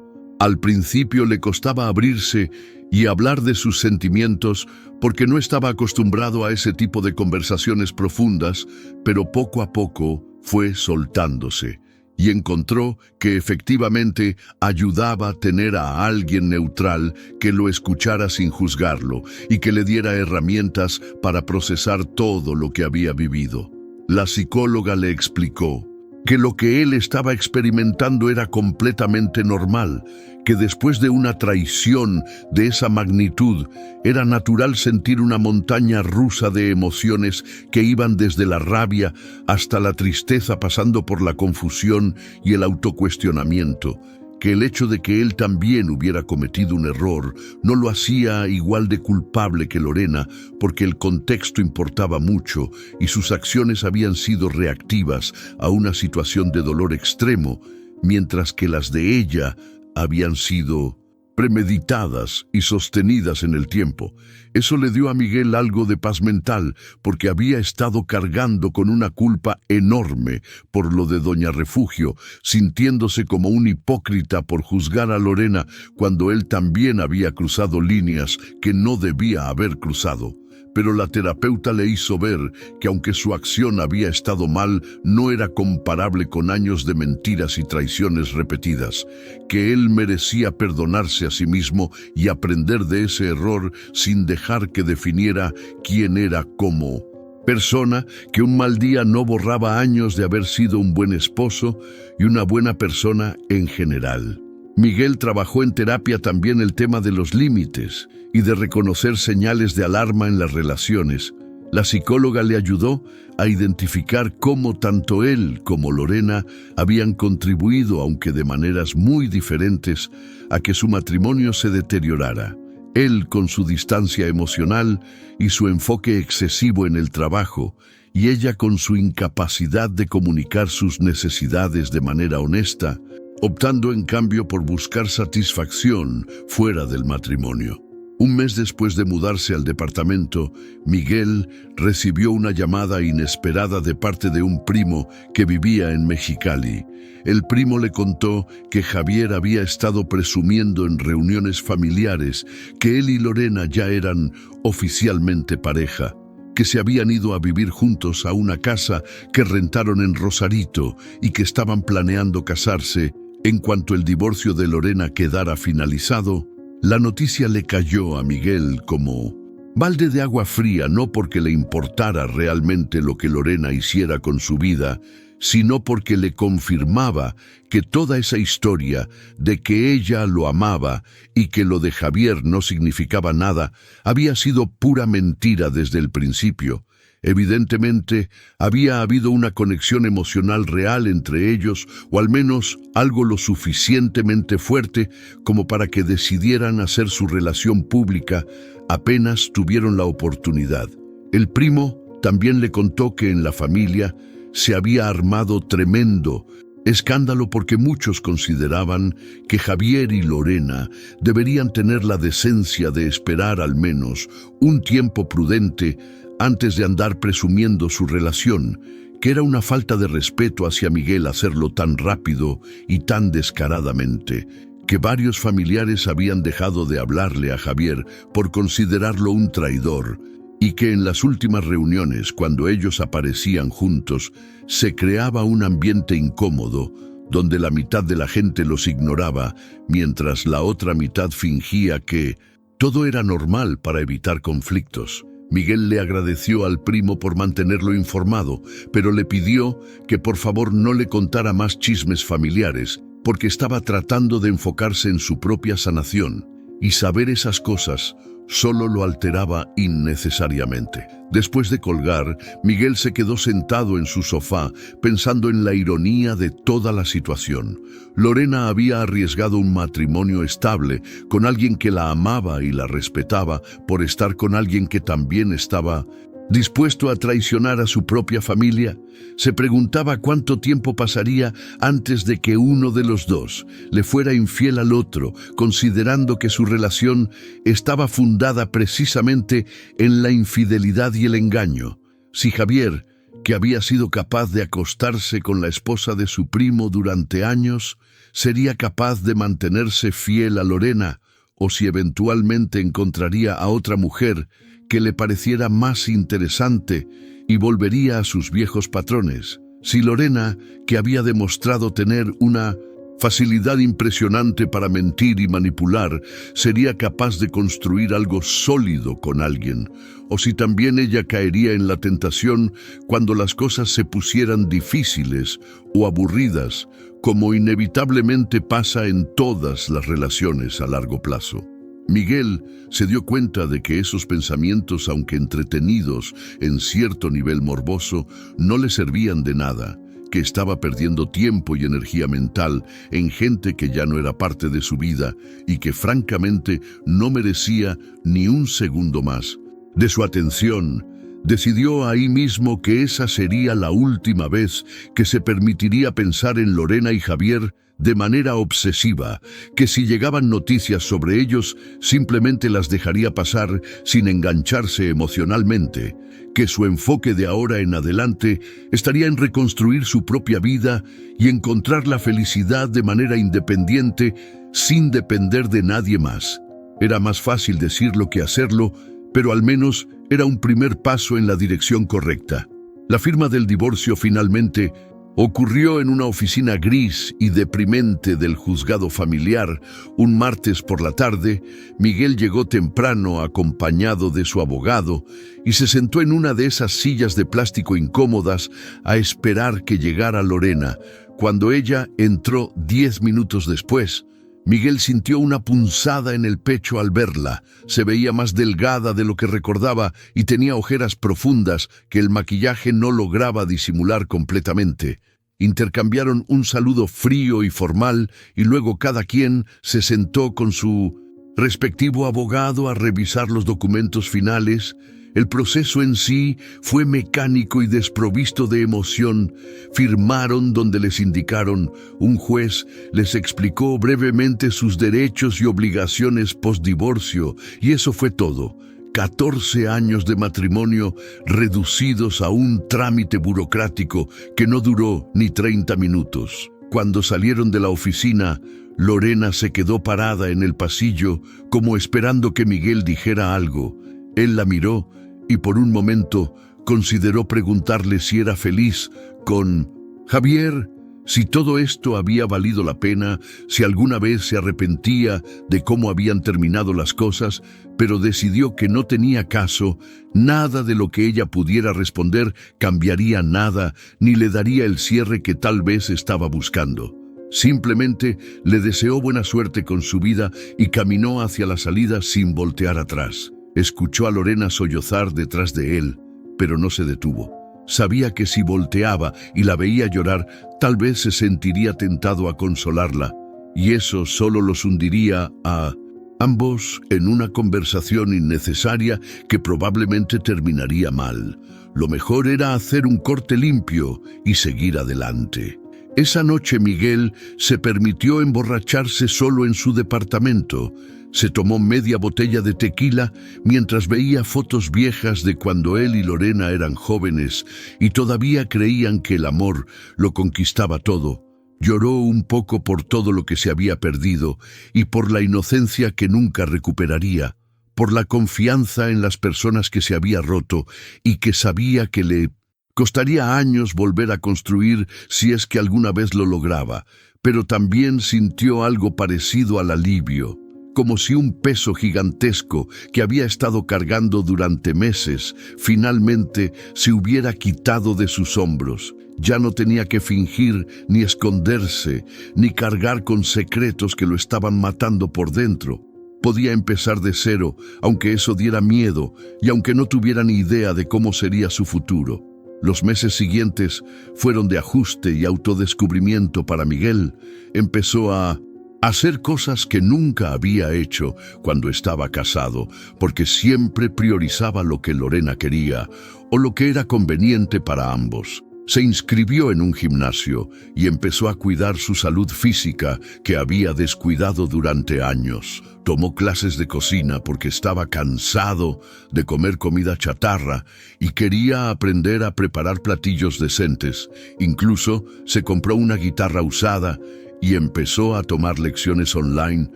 Al principio le costaba abrirse y hablar de sus sentimientos porque no estaba acostumbrado a ese tipo de conversaciones profundas, pero poco a poco fue soltándose y encontró que efectivamente ayudaba a tener a alguien neutral que lo escuchara sin juzgarlo y que le diera herramientas para procesar todo lo que había vivido. La psicóloga le explicó que lo que él estaba experimentando era completamente normal, que después de una traición de esa magnitud era natural sentir una montaña rusa de emociones que iban desde la rabia hasta la tristeza, pasando por la confusión y el autocuestionamiento, que el hecho de que él también hubiera cometido un error no lo hacía igual de culpable que Lorena, porque el contexto importaba mucho y sus acciones habían sido reactivas a una situación de dolor extremo, mientras que las de ella habían sido premeditadas y sostenidas en el tiempo. Eso le dio a Miguel algo de paz mental, porque había estado cargando con una culpa enorme por lo de Doña Refugio, sintiéndose como un hipócrita por juzgar a Lorena cuando él también había cruzado líneas que no debía haber cruzado. Pero la terapeuta le hizo ver que aunque su acción había estado mal, no era comparable con años de mentiras y traiciones repetidas, que él merecía perdonarse a sí mismo y aprender de ese error sin dejar que definiera quién era como persona, que un mal día no borraba años de haber sido un buen esposo y una buena persona en general. Miguel trabajó en terapia también el tema de los límites y de reconocer señales de alarma en las relaciones. La psicóloga le ayudó a identificar cómo tanto él como Lorena habían contribuido, aunque de maneras muy diferentes, a que su matrimonio se deteriorara. Él con su distancia emocional y su enfoque excesivo en el trabajo, y ella con su incapacidad de comunicar sus necesidades de manera honesta, optando en cambio por buscar satisfacción fuera del matrimonio. Un mes después de mudarse al departamento, Miguel recibió una llamada inesperada de parte de un primo que vivía en Mexicali. El primo le contó que Javier había estado presumiendo en reuniones familiares que él y Lorena ya eran oficialmente pareja, que se habían ido a vivir juntos a una casa que rentaron en Rosarito y que estaban planeando casarse en cuanto el divorcio de Lorena quedara finalizado. La noticia le cayó a Miguel como balde de agua fría, no porque le importara realmente lo que Lorena hiciera con su vida, sino porque le confirmaba que toda esa historia de que ella lo amaba y que lo de Javier no significaba nada, había sido pura mentira desde el principio. Evidentemente, había habido una conexión emocional real entre ellos, o al menos algo lo suficientemente fuerte como para que decidieran hacer su relación pública apenas tuvieron la oportunidad. El primo también le contó que en la familia se había armado tremendo escándalo porque muchos consideraban que Javier y Lorena deberían tener la decencia de esperar al menos un tiempo prudente antes de andar presumiendo su relación, que era una falta de respeto hacia Miguel hacerlo tan rápido y tan descaradamente, que varios familiares habían dejado de hablarle a Javier por considerarlo un traidor, y que en las últimas reuniones, cuando ellos aparecían juntos, se creaba un ambiente incómodo, donde la mitad de la gente los ignoraba, mientras la otra mitad fingía que todo era normal para evitar conflictos. Miguel le agradeció al primo por mantenerlo informado, pero le pidió que por favor no le contara más chismes familiares, porque estaba tratando de enfocarse en su propia sanación, y saber esas cosas solo lo alteraba innecesariamente. Después de colgar, Miguel se quedó sentado en su sofá, pensando en la ironía de toda la situación. Lorena había arriesgado un matrimonio estable con alguien que la amaba y la respetaba por estar con alguien que también estaba dispuesto a traicionar a su propia familia. Se preguntaba cuánto tiempo pasaría antes de que uno de los dos le fuera infiel al otro, considerando que su relación estaba fundada precisamente en la infidelidad y el engaño. Si Javier, que había sido capaz de acostarse con la esposa de su primo durante años, sería capaz de mantenerse fiel a Lorena, o si eventualmente encontraría a otra mujer que le pareciera más interesante y volvería a sus viejos patrones. Si Lorena, que había demostrado tener una facilidad impresionante para mentir y manipular, sería capaz de construir algo sólido con alguien, o si también ella caería en la tentación cuando las cosas se pusieran difíciles o aburridas, como inevitablemente pasa en todas las relaciones a largo plazo. Miguel se dio cuenta de que esos pensamientos, aunque entretenidos en cierto nivel morboso, no le servían de nada, que estaba perdiendo tiempo y energía mental en gente que ya no era parte de su vida y que francamente no merecía ni un segundo más de su atención. Decidió ahí mismo que esa sería la última vez que se permitiría pensar en Lorena y Javier de manera obsesiva, que si llegaban noticias sobre ellos, simplemente las dejaría pasar sin engancharse emocionalmente, que su enfoque de ahora en adelante estaría en reconstruir su propia vida y encontrar la felicidad de manera independiente, sin depender de nadie más. Era más fácil decirlo que hacerlo, pero al menos era un primer paso en la dirección correcta. La firma del divorcio finalmente ocurrió en una oficina gris y deprimente del juzgado familiar. Un martes por la tarde, Miguel llegó temprano acompañado de su abogado y se sentó en una de esas sillas de plástico incómodas a esperar que llegara Lorena. Cuando ella entró 10 minutos después, Miguel sintió una punzada en el pecho al verla. Se veía más delgada de lo que recordaba y tenía ojeras profundas que el maquillaje no lograba disimular completamente. Intercambiaron un saludo frío y formal y luego cada quien se sentó con su respectivo abogado a revisar los documentos finales. El proceso en sí fue mecánico y desprovisto de emoción. Firmaron donde les indicaron. Un juez les explicó brevemente sus derechos y obligaciones postdivorcio, y eso fue todo. 14 años de matrimonio reducidos a un trámite burocrático que no duró ni 30 minutos. Cuando salieron de la oficina, Lorena se quedó parada en el pasillo como esperando que Miguel dijera algo. Él la miró y por un momento consideró preguntarle si era feliz con Javier, si todo esto había valido la pena, si alguna vez se arrepentía de cómo habían terminado las cosas, pero decidió que no tenía caso. Nada de lo que ella pudiera responder cambiaría nada, ni le daría el cierre que tal vez estaba buscando. Simplemente le deseó buena suerte con su vida y caminó hacia la salida sin voltear atrás. Escuchó a Lorena sollozar detrás de él, pero no se detuvo. Sabía que si volteaba y la veía llorar, tal vez se sentiría tentado a consolarla, y eso solo los hundiría a ambos en una conversación innecesaria que probablemente terminaría mal. Lo mejor era hacer un corte limpio y seguir adelante. Esa noche Miguel se permitió emborracharse solo en su departamento. Se tomó media botella de tequila mientras veía fotos viejas de cuando él y Lorena eran jóvenes y todavía creían que el amor lo conquistaba todo. Lloró un poco por todo lo que se había perdido y por la inocencia que nunca recuperaría, por la confianza en las personas que se había roto y que sabía que le costaría años volver a construir si es que alguna vez lo lograba, pero también sintió algo parecido al alivio, como si un peso gigantesco que había estado cargando durante meses finalmente se hubiera quitado de sus hombros. Ya no tenía que fingir, ni esconderse, ni cargar con secretos que lo estaban matando por dentro. Podía empezar de cero, aunque eso diera miedo y aunque no tuviera ni idea de cómo sería su futuro. Los meses siguientes fueron de ajuste y autodescubrimiento para Miguel. Empezó a hacer cosas que nunca había hecho cuando estaba casado, porque siempre priorizaba lo que Lorena quería o lo que era conveniente para ambos. Se inscribió en un gimnasio y empezó a cuidar su salud física que había descuidado durante años. Tomó clases de cocina porque estaba cansado de comer comida chatarra y quería aprender a preparar platillos decentes. Incluso se compró una guitarra usada y empezó a tomar lecciones online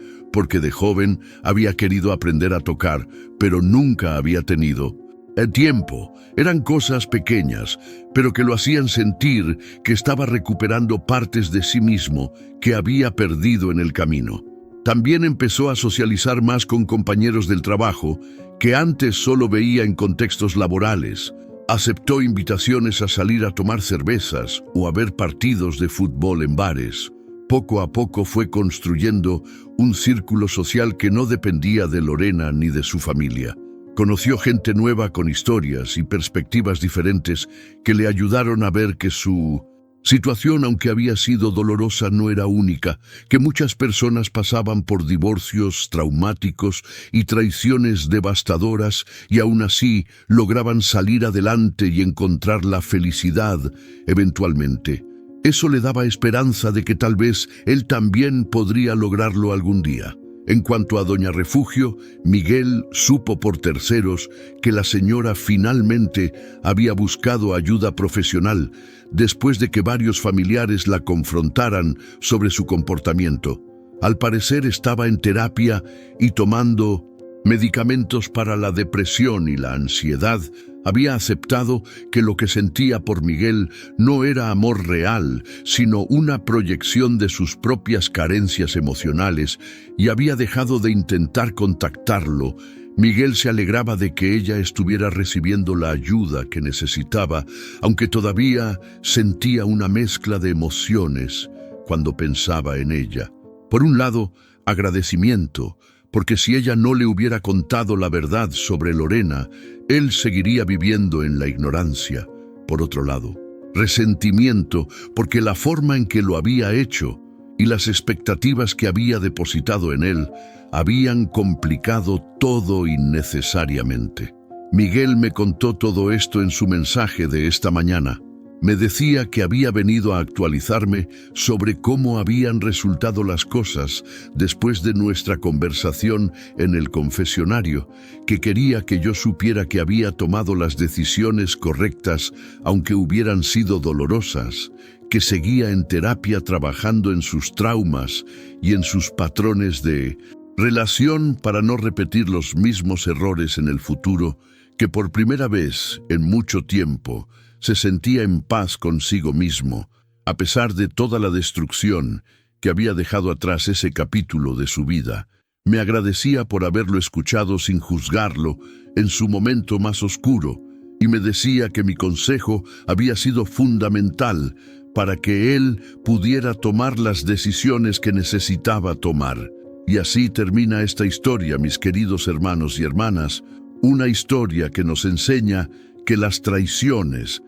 porque de joven había querido aprender a tocar, pero nunca había tenido el tiempo. Eran cosas pequeñas, pero que lo hacían sentir que estaba recuperando partes de sí mismo que había perdido en el camino. También empezó a socializar más con compañeros del trabajo que antes solo veía en contextos laborales. Aceptó invitaciones a salir a tomar cervezas o a ver partidos de fútbol en bares. Poco a poco fue construyendo un círculo social que no dependía de Lorena ni de su familia. Conoció gente nueva con historias y perspectivas diferentes que le ayudaron a ver que su situación, aunque había sido dolorosa, no era única, que muchas personas pasaban por divorcios traumáticos y traiciones devastadoras y aún así lograban salir adelante y encontrar la felicidad eventualmente. Eso le daba esperanza de que tal vez él también podría lograrlo algún día. En cuanto a Doña Refugio, Miguel supo por terceros que la señora finalmente había buscado ayuda profesional después de que varios familiares la confrontaran sobre su comportamiento. Al parecer estaba en terapia y tomando medicamentos para la depresión y la ansiedad. Había aceptado que lo que sentía por Miguel no era amor real, sino una proyección de sus propias carencias emocionales y había dejado de intentar contactarlo. Miguel se alegraba de que ella estuviera recibiendo la ayuda que necesitaba, aunque todavía sentía una mezcla de emociones cuando pensaba en ella. Por un lado, agradecimiento, porque si ella no le hubiera contado la verdad sobre Lorena, él seguiría viviendo en la ignorancia. Por otro lado, resentimiento, porque la forma en que lo había hecho y las expectativas que había depositado en él habían complicado todo innecesariamente. Miguel me contó todo esto en su mensaje de esta mañana. Me decía que había venido a actualizarme sobre cómo habían resultado las cosas después de nuestra conversación en el confesionario, que quería que yo supiera que había tomado las decisiones correctas, aunque hubieran sido dolorosas, que seguía en terapia trabajando en sus traumas y en sus patrones de relación para no repetir los mismos errores en el futuro, que por primera vez en mucho tiempo se sentía en paz consigo mismo, a pesar de toda la destrucción que había dejado atrás ese capítulo de su vida. Me agradecía por haberlo escuchado sin juzgarlo en su momento más oscuro, y me decía que mi consejo había sido fundamental para que él pudiera tomar las decisiones que necesitaba tomar. Y así termina esta historia, mis queridos hermanos y hermanas, una historia que nos enseña que las traiciones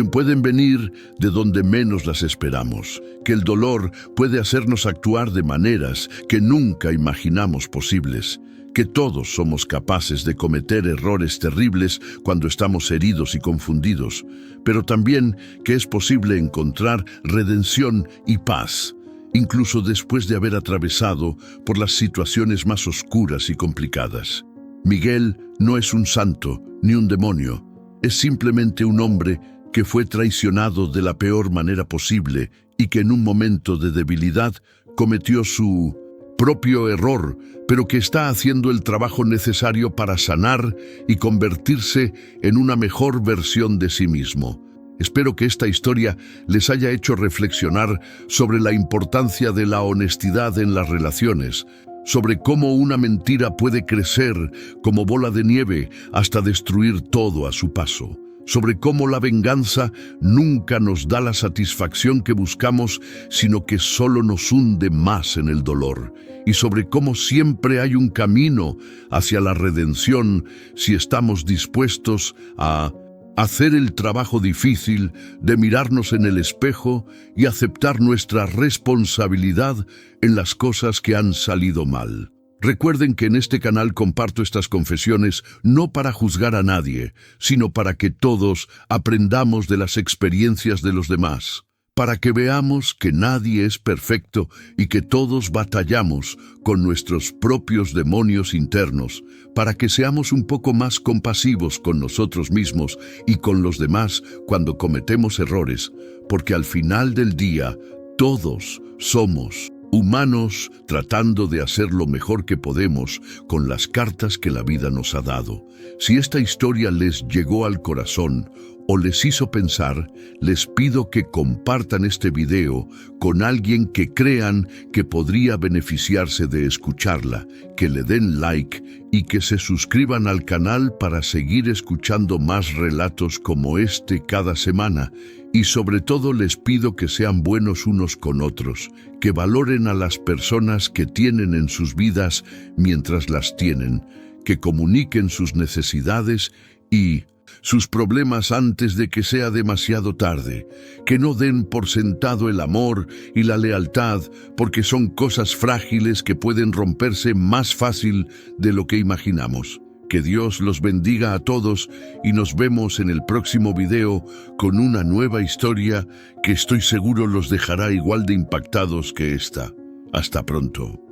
pueden venir de donde menos las esperamos, que el dolor puede hacernos actuar de maneras que nunca imaginamos posibles, que todos somos capaces de cometer errores terribles cuando estamos heridos y confundidos, pero también que es posible encontrar redención y paz, incluso después de haber atravesado por las situaciones más oscuras y complicadas. Miguel no es un santo ni un demonio, es simplemente un hombre que fue traicionado de la peor manera posible y que en un momento de debilidad cometió su propio error, pero que está haciendo el trabajo necesario para sanar y convertirse en una mejor versión de sí mismo. Espero que esta historia les haya hecho reflexionar sobre la importancia de la honestidad en las relaciones, sobre cómo una mentira puede crecer como bola de nieve hasta destruir todo a su paso, sobre cómo la venganza nunca nos da la satisfacción que buscamos, sino que solo nos hunde más en el dolor, y sobre cómo siempre hay un camino hacia la redención si estamos dispuestos a hacer el trabajo difícil de mirarnos en el espejo y aceptar nuestra responsabilidad en las cosas que han salido mal. Recuerden que en este canal comparto estas confesiones no para juzgar a nadie, sino para que todos aprendamos de las experiencias de los demás, para que veamos que nadie es perfecto y que todos batallamos con nuestros propios demonios internos, para que seamos un poco más compasivos con nosotros mismos y con los demás cuando cometemos errores, porque al final del día todos somos humanos tratando de hacer lo mejor que podemos con las cartas que la vida nos ha dado. Si esta historia les llegó al corazón o les hizo pensar, les pido que compartan este video con alguien que crean que podría beneficiarse de escucharla, que le den like y que se suscriban al canal para seguir escuchando más relatos como este cada semana. Y sobre todo les pido que sean buenos unos con otros, que valoren a las personas que tienen en sus vidas mientras las tienen, que comuniquen sus necesidades y sus problemas antes de que sea demasiado tarde, que no den por sentado el amor y la lealtad, porque son cosas frágiles que pueden romperse más fácil de lo que imaginamos. Que Dios los bendiga a todos y nos vemos en el próximo video con una nueva historia que estoy seguro los dejará igual de impactados que esta. Hasta pronto.